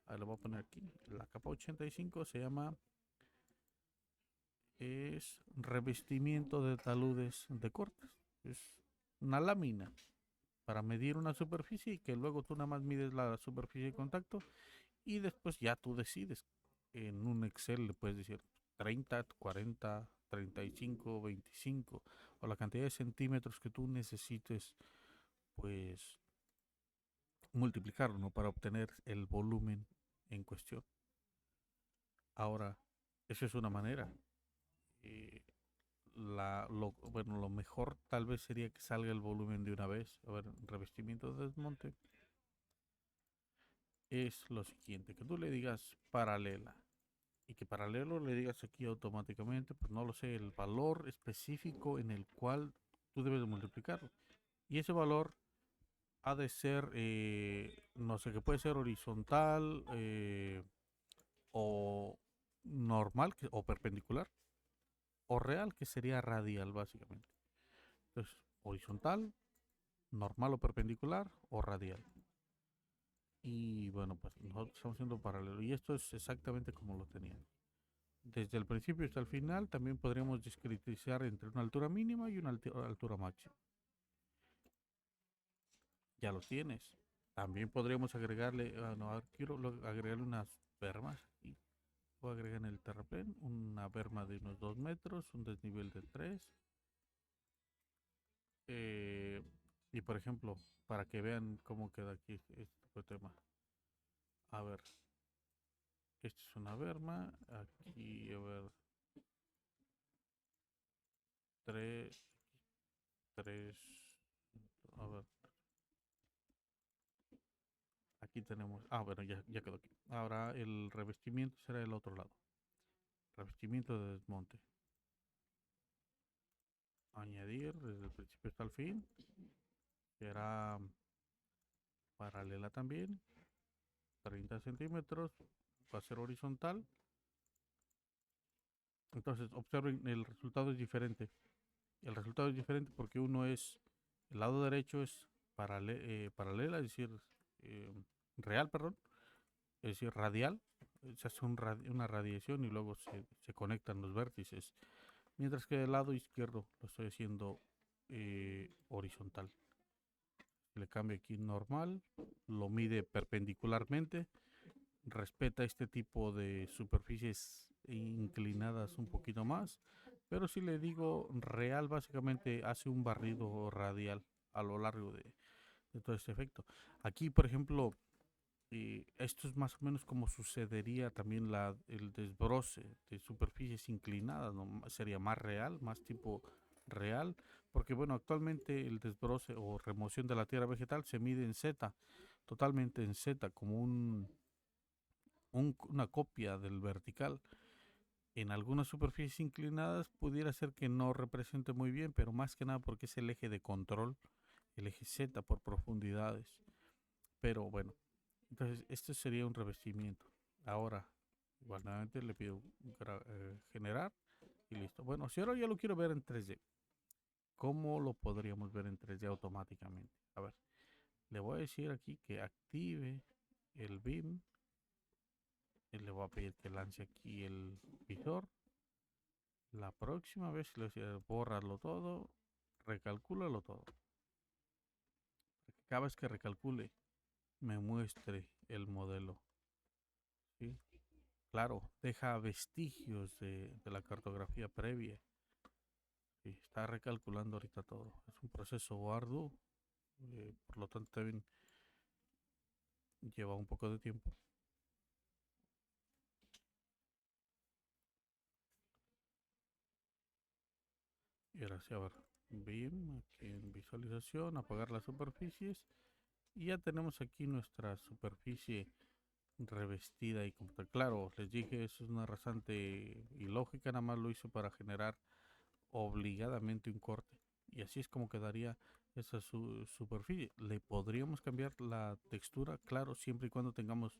lo voy a poner aquí, la capa 85 se llama, es revestimiento de taludes de cortes. Es una lámina para medir una superficie y que luego tú nada más mides la superficie de contacto y después ya tú decides. en un Excel le puedes decir 30, 40, 35, 25 o la cantidad de centímetros que tú necesites, pues multiplicarlo, ¿no? Para obtener el volumen en cuestión. Ahora, eso es una manera. Eh, bueno, lo mejor tal vez sería que salga el volumen de una vez. A ver, revestimiento de desmonte es lo siguiente, que tú le digas paralela y que paralelo le digas aquí automáticamente, pues no lo sé, el valor específico en el cual tú debes de multiplicarlo. Y ese valor ha de ser, no sé, que puede ser horizontal o normal o perpendicular o real, que sería radial básicamente. Entonces, horizontal, normal o perpendicular o radial. Y bueno, pues nosotros estamos haciendo paralelo. Y esto es exactamente como lo tenían. Desde el principio hasta el final también podríamos discretizar entre una altura mínima y una altura máxima. Ya lo tienes. También podríamos agregarle, no, quiero agregarle unas bermas aquí. Voy a agregar en el terraplén una berma de unos 2 metros, un desnivel de 3. eh, y por ejemplo, para que vean cómo queda aquí este tipo de tema. A ver, esta es una berma. Aquí, a ver, 3, 3. A ver, aquí tenemos. Ah, bueno, ya quedó aquí. Ahora el revestimiento será el otro lado. Revestimiento de desmonte. Añadir desde el principio hasta el fin. Será paralela también. 30 centímetros. Va a ser horizontal. Entonces, observen, el resultado es diferente. El resultado es diferente porque uno es, el lado derecho es paralela, es decir, eh, real, perdón, es decir, radial. Se hace una radiación y luego se conectan los vértices. Mientras que del lado izquierdo lo estoy haciendo horizontal. Le cambio aquí normal, lo mide perpendicularmente, respeta este tipo de superficies inclinadas un poquito más, pero si le digo real, básicamente hace un barrido radial a lo largo de todo este efecto. Aquí, por ejemplo, esto es más o menos como sucedería también el desbroce de superficies inclinadas, ¿no? Sería más real, más tipo real, porque bueno, actualmente el desbroce o remoción de la tierra vegetal se mide en Z, totalmente en Z, como una copia del vertical. En algunas superficies inclinadas pudiera ser que no represente muy bien, pero más que nada porque es el eje de control, el eje Z por profundidades. Pero bueno, entonces este sería un revestimiento. Ahora, igual nuevamente le pido generar y listo. Bueno, si ahora ya lo quiero ver en 3D, ¿cómo lo podríamos ver en 3D automáticamente? A ver, le voy a decir aquí que active el BIM. Y le voy a pedir que lance aquí el visor. La próxima vez le voy a decir, bórralo todo, recalcúlalo todo. Cada vez que recalcule, me muestre el modelo. ¿Sí? Claro, deja vestigios de la cartografía previa. Sí, está recalculando ahorita todo. Es un proceso arduo, por lo tanto también lleva un poco de tiempo. Y ahora sí, a ver, BIM, aquí en visualización, apagar las superficies. Y ya tenemos aquí nuestra superficie revestida y como tal. Claro, les dije, eso es una rasante ilógica, nada más lo hice para generar obligadamente un corte. Y así es como quedaría esa superficie. Le podríamos cambiar la textura, claro, siempre y cuando tengamos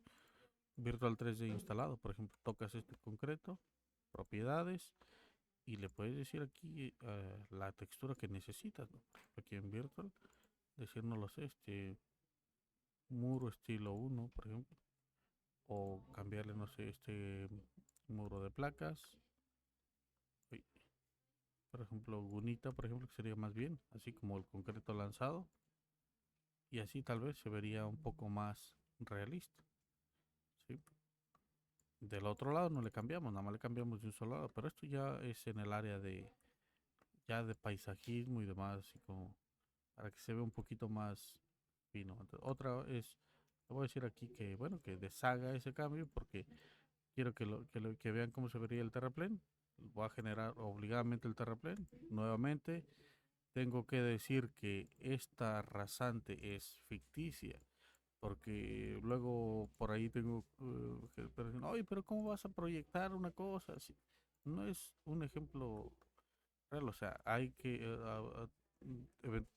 Virtual 3D instalado. Por ejemplo, tocas este concreto, propiedades, y le puedes decir aquí la textura que necesitas, ¿no? Aquí en Virtual, decir, no lo sé, muro estilo 1, por ejemplo, o cambiarle, no sé, muro de placas. Uy, por ejemplo, Gunita, por ejemplo, que sería más bien, así como el concreto lanzado, y así tal vez se vería un poco más realista, ¿sí? Del otro lado no le cambiamos, nada más le cambiamos de un solo lado, pero esto ya es en el área de ya de paisajismo y demás, así como para que se vea un poquito más fino. Entonces, otra es, le voy a decir aquí que bueno, que deshaga ese cambio porque quiero que vean cómo se vería el terraplén. Voy a generar obligadamente el terraplén. Nuevamente, tengo que decir que esta rasante es ficticia. Porque luego por ahí tengo que dicen, oye, pero ¿cómo vas a proyectar una cosa así? No es un ejemplo real, o sea, hay que,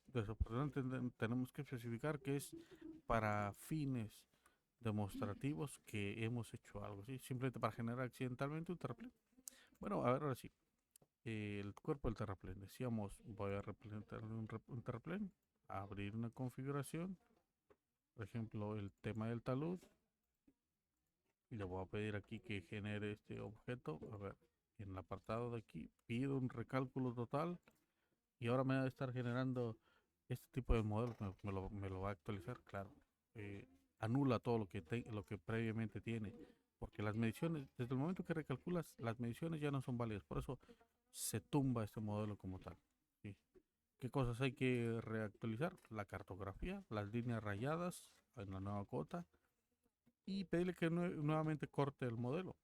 desafortunadamente tenemos que especificar que es para fines demostrativos que hemos hecho algo, ¿sí? Simplemente para generar accidentalmente un terraplén. Bueno, a ver, ahora sí, el cuerpo del terraplén. Decíamos, voy a representar un terraplén, abrir una configuración, por ejemplo, el tema del talud, y le voy a pedir aquí que genere este objeto. A ver, en el apartado de aquí, pido un recálculo total y ahora me va a estar generando este tipo de modelos, me lo va a actualizar, claro. Anula todo lo que previamente tiene, porque las mediciones, desde el momento que recalculas, las mediciones ya no son válidas, por eso se tumba este modelo como tal. ¿Sí? ¿Qué cosas hay que reactualizar? La cartografía, las líneas rayadas en la nueva cota y pedirle que nuevamente corte el modelo.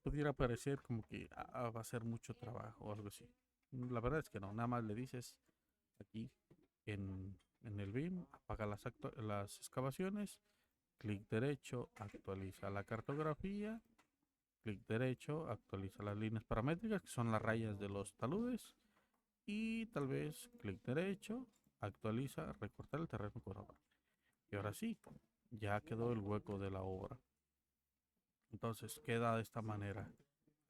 Pudiera parecer como que va a ser mucho trabajo o algo así. La verdad es que no, nada más le dices aquí en el BIM, apaga las excavaciones, clic derecho, actualiza la cartografía, clic derecho, actualiza las líneas paramétricas, que son las rayas de los taludes, y tal vez clic derecho, actualiza, recortar el terreno con obra. Y ahora sí, ya quedó el hueco de la obra. Entonces queda de esta manera.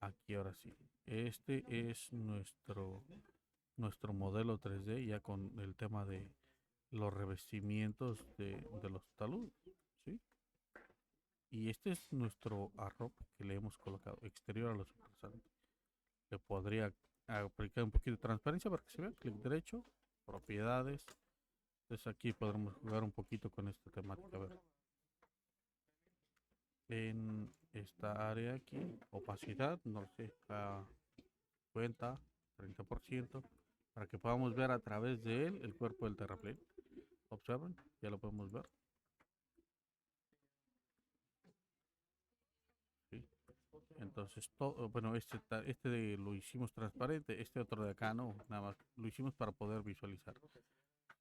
Aquí ahora sí. Este es nuestro modelo 3D ya con el tema de los revestimientos de los taludes, ¿sí? Y este es nuestro arrope que le hemos colocado exterior a los supersantes. Le podría aplicar un poquito de transparencia para que se vea. Clic derecho, propiedades. Entonces aquí podremos jugar un poquito con esta temática. A ver, en esta área aquí, opacidad, no sé, a 50, 30%, para que podamos ver a través de él el cuerpo del terraplén. Observen, ya lo podemos ver. ¿Sí? Entonces, todo, bueno, lo hicimos transparente, este otro de acá no, nada más lo hicimos para poder visualizar.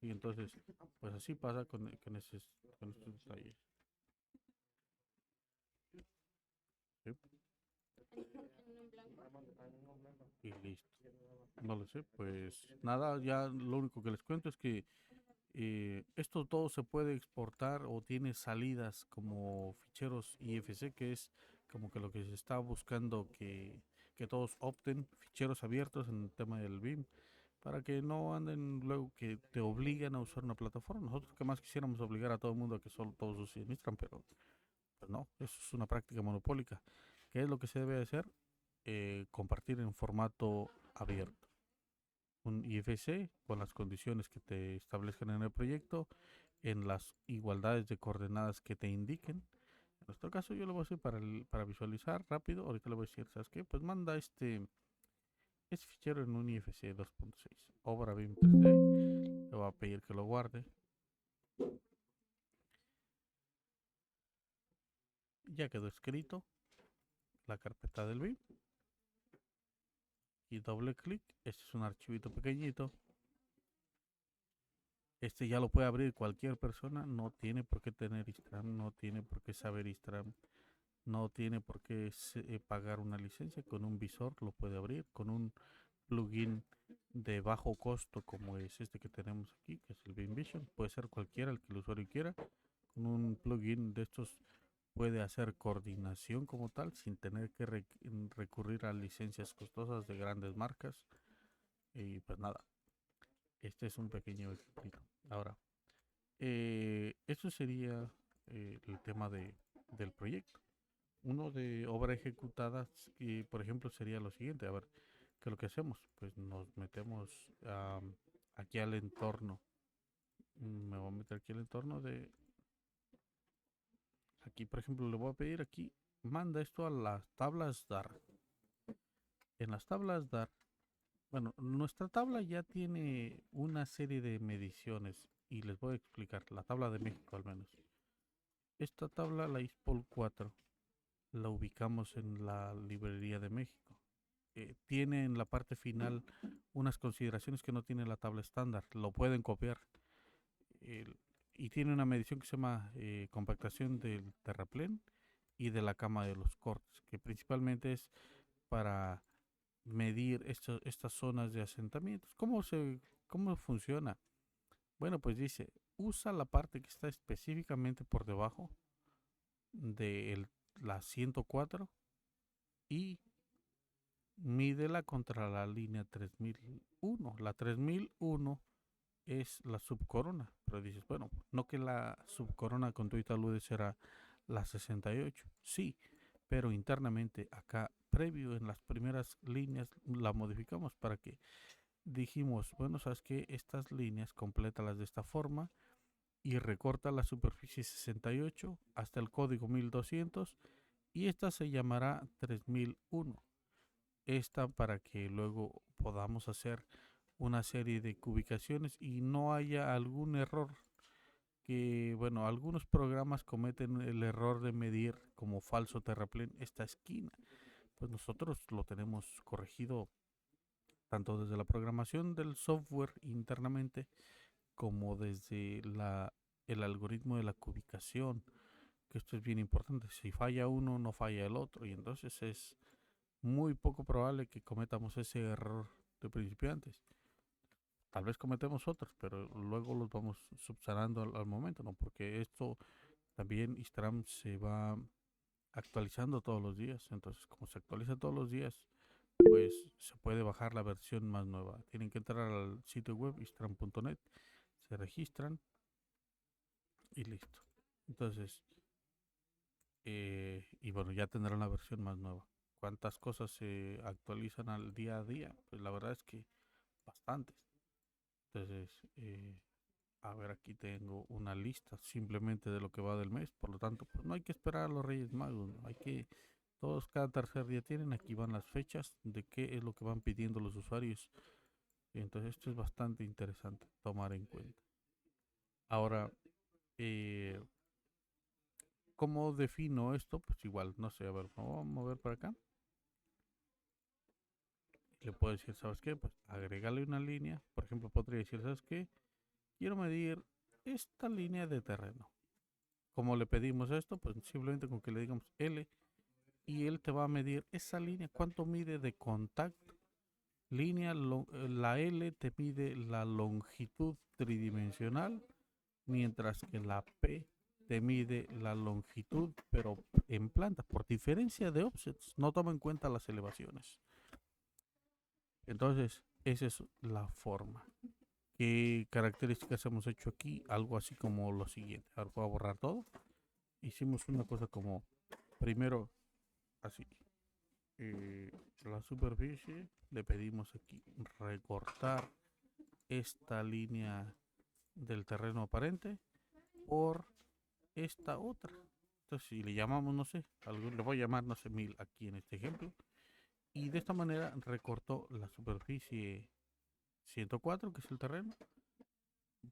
Y entonces, pues así pasa con estos detalles. ¿Sí? Y listo. No lo sé, pues nada, ya lo único que les cuento es que esto todo se puede exportar o tiene salidas como ficheros IFC, que es como que lo que se está buscando que todos opten, ficheros abiertos en el tema del BIM, para que no anden luego que te obligan a usar una plataforma. Nosotros que más quisiéramos obligar a todo el mundo a que solo todos los suministran, pero pues no, eso es una práctica monopólica. ¿Qué es lo que se debe hacer? Compartir en formato abierto un IFC con las condiciones que te establezcan en el proyecto, en las igualdades de coordenadas que te indiquen. En nuestro caso yo lo voy a hacer para visualizar rápido. Ahorita le voy a decir, ¿sabes qué? Pues manda este fichero en un IFC 2.6. Obra BIM 3D. Le voy a pedir que lo guarde. Ya quedó escrito la carpeta del BIM. Y doble clic. Este es un archivito pequeñito. Este ya lo puede abrir cualquier persona. No tiene por qué tener Istram. No tiene por qué saber Istram. No tiene por qué pagar una licencia. Con un visor lo puede abrir. Con un plugin de bajo costo como es este que tenemos aquí, que es el BIM Vision. Puede ser cualquiera el que el usuario quiera. Con un plugin de estos puede hacer coordinación como tal sin tener que recurrir a licencias costosas de grandes marcas. Y pues nada, este es un pequeño ejemplo. Ahora, eso sería el tema del proyecto. Uno de obra ejecutada, que por ejemplo sería lo siguiente. A ver, ¿qué es lo que hacemos? Pues nos metemos aquí al entorno. Me voy a meter aquí al entorno de... Aquí, por ejemplo, le voy a pedir aquí. manda esto a las tablas DAR. En las tablas DAR, bueno, nuestra tabla ya tiene una serie de mediciones y les voy a explicar, la tabla de México al menos. Esta tabla, la ISPOL 4, la ubicamos en la librería de México. Tiene en la parte final unas consideraciones que no tiene la tabla estándar, lo pueden copiar. El- y tiene una medición que se llama compactación del terraplén y de la cama de los cortes, que principalmente es para medir estas zonas de asentamientos. ¿Cómo funciona? Bueno, pues dice, usa la parte que está específicamente por debajo de la 104 y mídela contra la línea 3001. La 3001 es la subcorona, pero dices, bueno, no que la subcorona con tu talud será la 68, sí, pero internamente acá, previo en las primeras líneas, la modificamos para que dijimos, bueno, sabes que estas líneas complétalas de esta forma y recorta la superficie 68 hasta el código 1200 y esta se llamará 3001. Esta para que luego podamos hacer una serie de cubicaciones y no haya algún error que, bueno, algunos programas cometen el error de medir como falso terraplén esta esquina. Pues nosotros lo tenemos corregido tanto desde la programación del software internamente como desde el algoritmo de la cubicación, que esto es bien importante. Si falla uno, no falla el otro, y entonces es muy poco probable que cometamos ese error de principiantes. Tal vez cometemos otros, pero luego los vamos subsanando al momento, ¿no? Porque esto también Instagram se va actualizando todos los días. Entonces, como se actualiza todos los días, pues se puede bajar la versión más nueva. Tienen que entrar al sitio web istram.net, se registran y listo. Entonces, y bueno, ya tendrán la versión más nueva. ¿Cuántas cosas se actualizan al día a día? Pues la verdad es que bastantes. Entonces, a ver, aquí tengo una lista simplemente de lo que va del mes. Por lo tanto, pues no hay que esperar a los Reyes Magos, ¿no? Hay que, todos cada tercer día tienen, aquí van las fechas de qué es lo que van pidiendo los usuarios. Entonces, esto es bastante interesante tomar en cuenta. Ahora, eh, ¿cómo defino esto? Pues igual, no sé, a ver, vamos a mover para acá. Le puedo decir, ¿sabes qué? Pues agregarle una línea. Por ejemplo, podría decir, ¿sabes qué? Quiero medir esta línea de terreno. ¿Cómo le pedimos esto? Pues simplemente con que le digamos L y él te va a medir esa línea, cuánto mide de contacto. La L te mide la longitud tridimensional, mientras que la P te mide la longitud, pero en planta, por diferencia de offsets, no toma en cuenta las elevaciones. Entonces, esa es la forma. ¿Qué características hemos hecho aquí? Algo así como lo siguiente. Ahora voy a borrar todo. Hicimos una cosa como, primero, así. eh, la superficie, le pedimos aquí recortar esta línea del terreno aparente por esta otra. Entonces, si le llamamos, no sé, le voy a llamar, no sé, 1000 aquí en este ejemplo. Y de esta manera recortó la superficie 104, que es el terreno,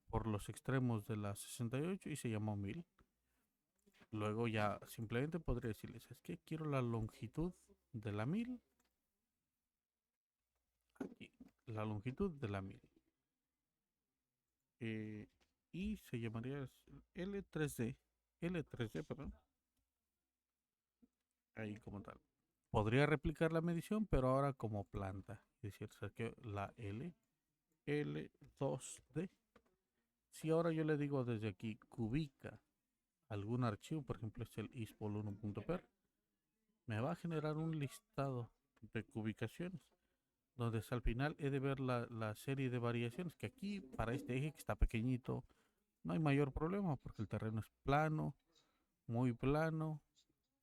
por los extremos de la 68 y se llamó 1000. Luego ya simplemente podría decirles, es que quiero la longitud de la 1000, aquí, la longitud de la 1000. eh, y se llamaría L3D, L3D, perdón, ahí como tal. Podría replicar la medición, pero ahora como planta, es decir, que la L2D. Si ahora yo le digo desde aquí, cubica algún archivo, por ejemplo, es el ispol1.per, me va a generar un listado de cubicaciones, donde al final he de ver la serie de variaciones, que aquí para este eje que está pequeñito, no hay mayor problema porque el terreno es plano, muy plano,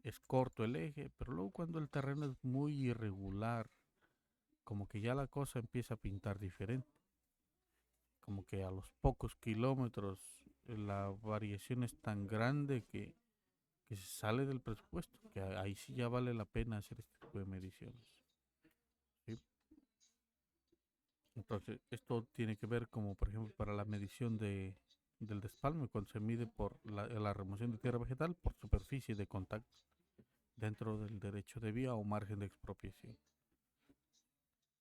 es corto el eje, pero luego cuando el terreno es muy irregular, como que ya la cosa empieza a pintar diferente, como que a los pocos kilómetros la variación es tan grande que que se sale del presupuesto, que ahí sí ya vale la pena hacer este tipo de mediciones. ¿Sí? Entonces, esto tiene que ver como, por ejemplo, para la medición del despalme, cuando se mide por la remoción de tierra vegetal por superficie de contacto dentro del derecho de vía o margen de expropiación.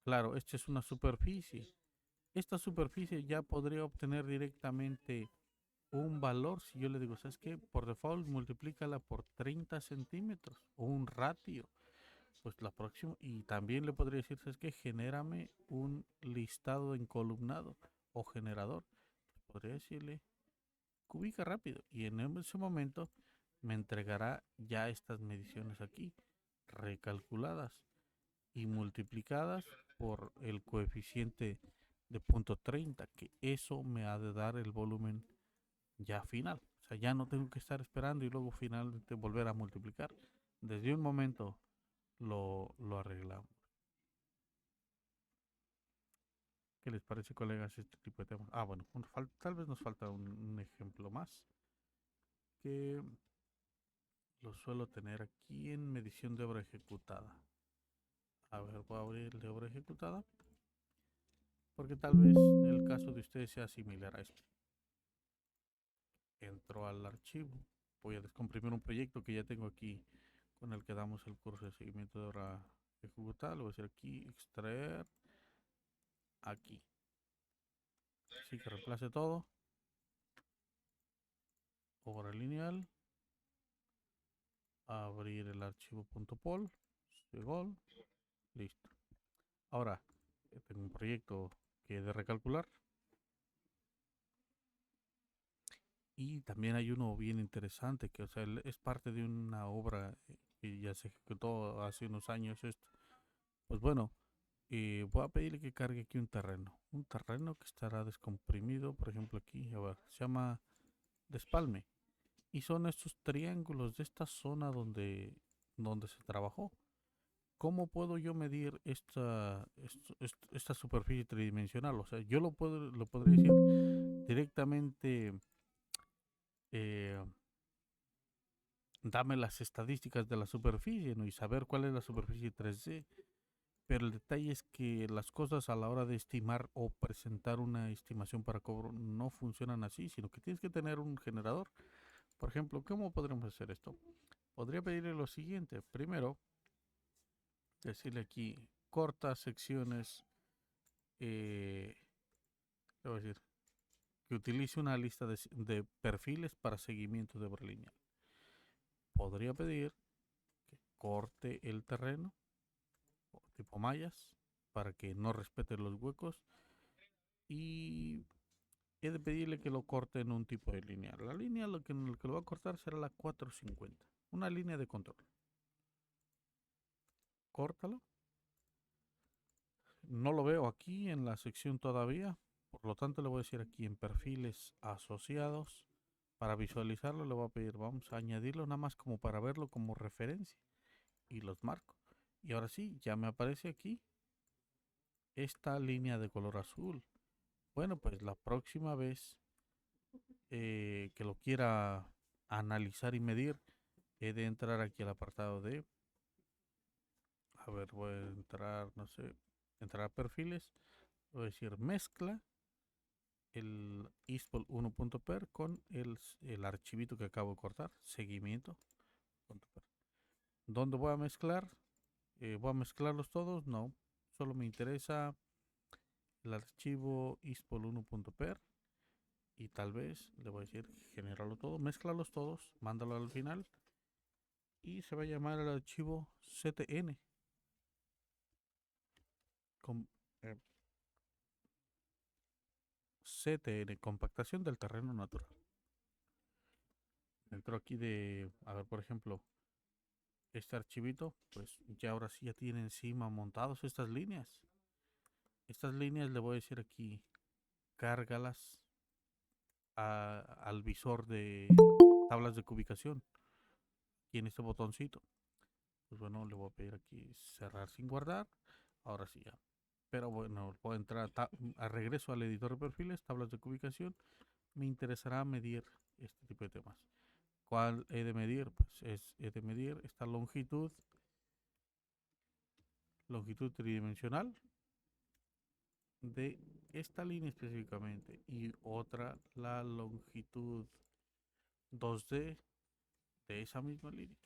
Claro, esta es una superficie. Esta superficie ya podría obtener directamente un valor si yo le digo, ¿sabes qué? Por default multiplícala por 30 centímetros o un ratio. Pues la próxima, y también le podría decir, ¿sabes qué? Genérame un listado encolumnado o generador. Pues podría decirle, cubica rápido. Y en ese momento me entregará ya estas mediciones aquí, recalculadas y multiplicadas por el coeficiente de punto 30, que eso me ha de dar el volumen ya final. O sea, ya no tengo que estar esperando y luego finalmente volver a multiplicar. Desde un momento lo arreglamos. ¿Qué les parece, colegas, este tipo de temas? Ah, bueno, tal vez nos falta un ejemplo más que lo suelo tener aquí en medición de obra ejecutada. A ver, voy a abrir el de obra ejecutada porque tal vez el caso de ustedes sea similar a este. Entro al archivo, voy a descomprimir un proyecto que ya tengo aquí con el que damos el curso de seguimiento de obra ejecutada. Lo voy a hacer aquí, extraer, aquí. Así que reemplace todo, obra lineal, abrir el archivo .pol, segol, listo. Ahora, tengo un proyecto que he de recalcular y también hay uno bien interesante que, o sea, es parte de una obra que ya se ejecutó hace unos años esto. Pues bueno, voy a pedirle que cargue aquí un terreno que estará descomprimido, por ejemplo aquí, a ver, se llama despalme y son estos triángulos de esta zona donde se trabajó. ¿Cómo puedo yo medir esta superficie tridimensional? O sea, yo lo podría decir directamente, eh, dame las estadísticas de la superficie, ¿no? Y saber cuál es la superficie 3D. Pero el detalle es que las cosas a la hora de estimar o presentar una estimación para cobro no funcionan así, sino que tienes que tener un generador. Por ejemplo, ¿cómo podremos hacer esto? Podría pedirle lo siguiente. Primero, decirle aquí, cortas secciones, le voy a decir, que utilice una lista de perfiles para seguimiento de obra lineal. Podría pedir que corte el terreno, tipo mallas, para que no respete los huecos. Y he de pedirle que lo corte en un tipo de lineal. La línea lo que lo va a cortar será la 450. Una línea de control. Córtalo. No lo veo aquí en la sección todavía. Por lo tanto, le voy a decir aquí en perfiles asociados. Para visualizarlo le voy a pedir, vamos a añadirlo nada más como para verlo como referencia. Y los marco. Y ahora sí, ya me aparece aquí esta línea de color azul. Bueno, pues la próxima vez que lo quiera analizar y medir, he de entrar aquí al apartado de, a ver, voy a entrar, no sé, entrar a perfiles, voy a decir mezcla el ispol 1.per con el archivito que acabo de cortar, seguimiento.per. ¿Dónde voy a mezclar? ¿Voy a mezclarlos todos? No, solo me interesa el archivo ispol 1.per y tal vez le voy a decir generarlo todo, mezclalos todos, mándalo al final y se va a llamar el archivo ctn con, eh, CTN, compactación del terreno natural. Dentro aquí de, a ver, por ejemplo, este archivito, pues ya ahora sí ya tiene encima montados estas líneas. Estas líneas le voy a decir aquí, cárgalas al visor de tablas de cubicación. Y en este botoncito, pues bueno, le voy a pedir aquí cerrar sin guardar. Ahora sí ya. Pero bueno, voy a entrar a regreso al editor de perfiles, tablas de cubicación. Me interesará medir este tipo de temas. ¿Cuál he de medir? Pues he de medir esta longitud tridimensional de esta línea específicamente y otra la longitud 2D de esa misma línea.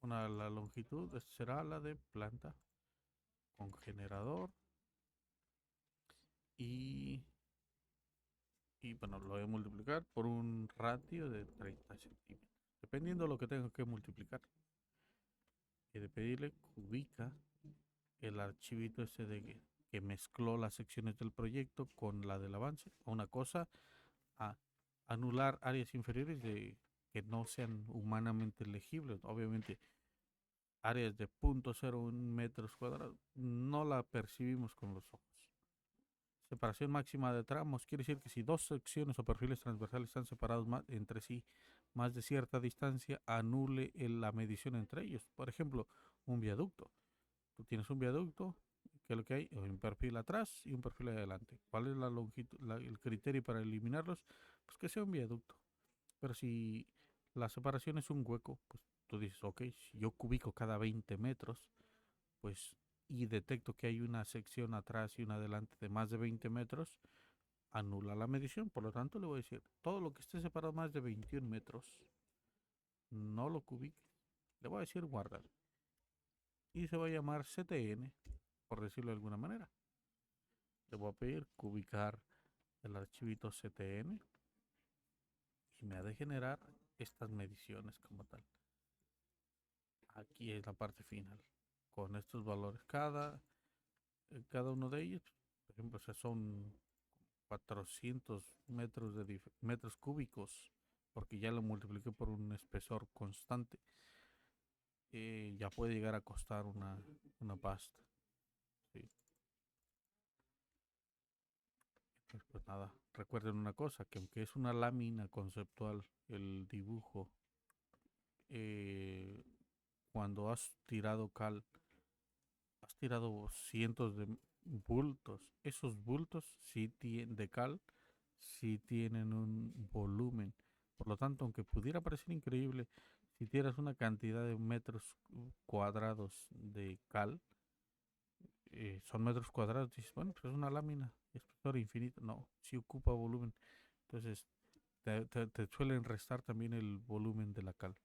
La longitud será la de planta con generador y, y bueno, lo voy a multiplicar por un ratio de 30 centímetros. Dependiendo de lo que tenga que multiplicar. Y de pedirle que ubica el archivito ese que mezcló las secciones del proyecto con la del avance. Una cosa, a anular áreas inferiores de que no sean humanamente legibles. Obviamente, áreas de 0.01 metros cuadrados no la percibimos con los ojos. Separación máxima de tramos quiere decir que si dos secciones o perfiles transversales están separados entre sí más de cierta distancia, anule la medición entre ellos. Por ejemplo, un viaducto. Tú tienes un viaducto, que es lo que hay, un perfil atrás y un perfil adelante. ¿Cuál es la longitud, el criterio para eliminarlos? Pues que sea un viaducto. Pero si la separación es un hueco, pues tú dices, ok, si yo cubico cada 20 metros, pues y detecto que hay una sección atrás y una adelante de más de 20 metros, anula la medición. Por lo tanto, le voy a decir, todo lo que esté separado más de 21 metros, no lo cubique. Le voy a decir guardar. Y se va a llamar CTN, por decirlo de alguna manera. Le voy a pedir cubicar el archivito CTN y me ha de generar estas mediciones como tal. Aquí es la parte final. Con estos valores, cada uno de ellos, por ejemplo, son 400 metros cúbicos, porque ya lo multipliqué por un espesor constante. Ya puede llegar a costar una pasta. ¿Sí? Entonces, pues nada, recuerden una cosa, que aunque es una lámina conceptual, el dibujo, eh, cuando has tirado cal, has tirado cientos de bultos. Esos bultos de cal sí tienen un volumen. Por lo tanto, aunque pudiera parecer increíble, si tienes una cantidad de metros cuadrados de cal, son metros cuadrados, dices, bueno, pues es una lámina, espesor infinito. No, sí ocupa volumen. Entonces, te suelen restar también el volumen de la cal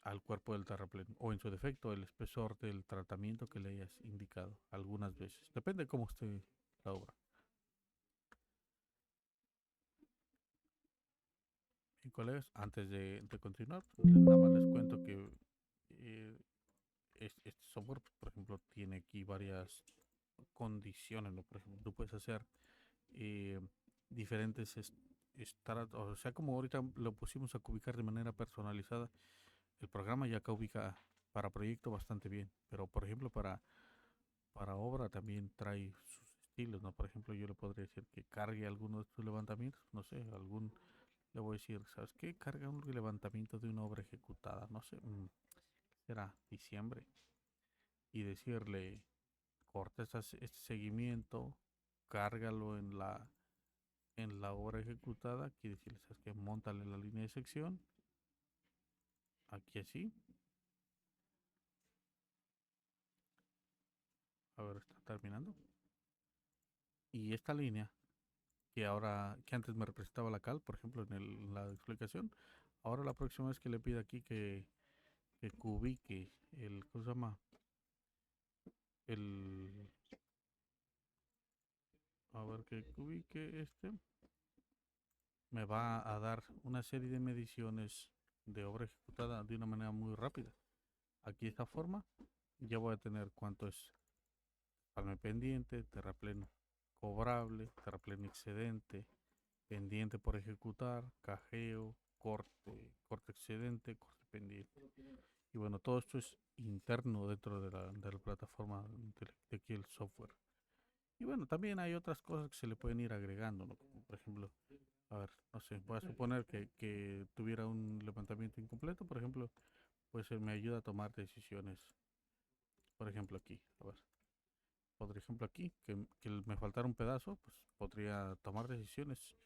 al cuerpo del terraplén, o en su defecto el espesor del tratamiento que le hayas indicado algunas veces. Depende de cómo esté la obra. Bien, colegas, antes de continuar, nada más les cuento que eh, este software, por ejemplo, tiene aquí varias condiciones, ¿no? Por ejemplo, tú puedes hacer eh, diferentes o sea, como ahorita lo pusimos a ubicar de manera personalizada, el programa ya acá ubica para proyecto bastante bien, pero por ejemplo para obra también trae sus estilos, ¿no? Por ejemplo, yo le podría decir que cargue alguno de sus levantamientos, no sé, le voy a decir, ¿sabes qué? Carga un levantamiento de una obra ejecutada, no sé, será diciembre, y decirle, corta este seguimiento, cárgalo en la obra ejecutada, aquí decirle, ¿sabes qué? Móntale la línea de sección, aquí así, a ver, está terminando, y esta línea que antes me representaba la cal, por ejemplo, en la explicación. Ahora la próxima vez que le pida aquí que cubique ¿cómo se llama? El, a ver, que cubique me va a dar una serie de mediciones de obra ejecutada de una manera muy rápida. Aquí de esta forma ya voy a tener cuánto es palme pendiente, terraplén cobrable, terraplén excedente, pendiente por ejecutar, cajeo, corte excedente, corte pendiente. Y bueno, todo esto es interno dentro de la plataforma de aquí el software. Y bueno, también hay otras cosas que se le pueden ir agregando, ¿no? Como por ejemplo, a ver, no sé, voy a suponer que tuviera un levantamiento incompleto, por ejemplo, pues me ayuda a tomar decisiones. Por ejemplo, aquí, a ver, por ejemplo aquí, que me faltara un pedazo, pues podría tomar decisiones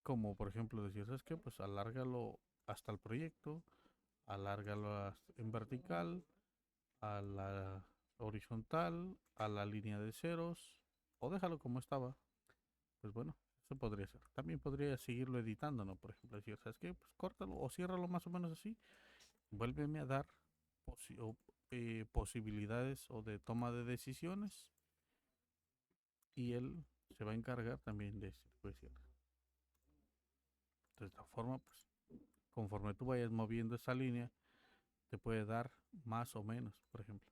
como por ejemplo decir, ¿sabes qué? Pues alárgalo hasta el proyecto, en vertical, a la horizontal, a la línea de ceros, o déjalo como estaba. Pues bueno, eso podría ser. También podría seguirlo editando, ¿no? Por ejemplo, decir, ¿sabes qué? Pues córtalo o ciérralo más o menos así. Vuélveme a dar posibilidades o de toma de decisiones y él se va a encargar también de decir. De esta forma, pues conforme tú vayas moviendo esa línea, te puede dar más o menos, por ejemplo.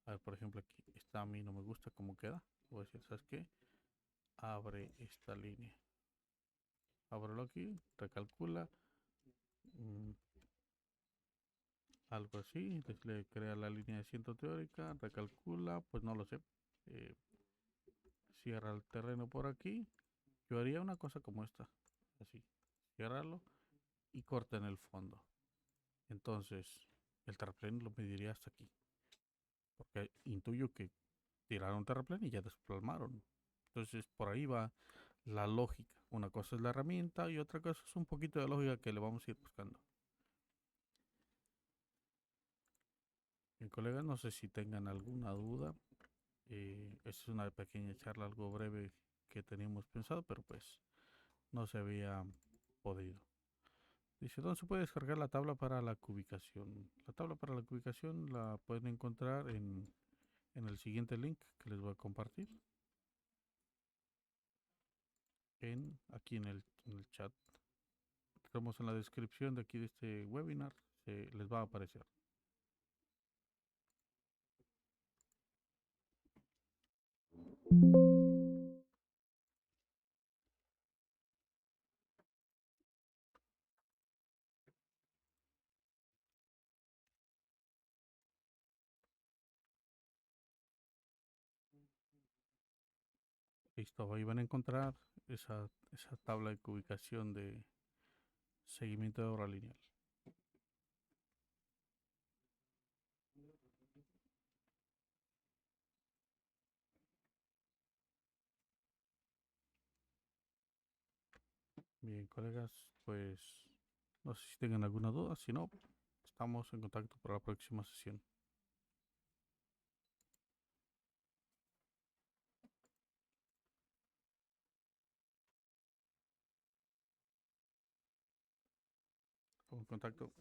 A ver, por ejemplo, aquí esta a mí no me gusta cómo queda. Voy a decir, ¿sabes qué? Abre esta línea. Ábrelo aquí, recalcula, mm, algo así. Le crea la línea de ciento teórica, recalcula, pues no lo sé. eh, Cierra el terreno por aquí. Yo haría una cosa como esta, así. Ciérralo y corta en el fondo. Entonces, el terraplén lo mediría hasta aquí. Porque intuyo que tiraron terraplén y ya desplomaron. Entonces, por ahí va la lógica. Una cosa es la herramienta y otra cosa es un poquito de lógica que le vamos a ir buscando. Bien, colegas, no sé si tengan alguna duda. Esta es una pequeña charla algo breve que teníamos pensado, pero pues no se había podido. Dice, ¿dónde se puede descargar la tabla para la cubicación? La tabla para la cubicación la pueden encontrar en el siguiente link que les voy a compartir. Aquí en el chat. Estamos en la descripción de aquí de este webinar. Les va a aparecer. Listo, ahí van a encontrar esa tabla de cubicación de seguimiento de obra lineal. Bien, colegas, pues no sé si tengan alguna duda. Si no, estamos en contacto para la próxima sesión. Estamos en contacto.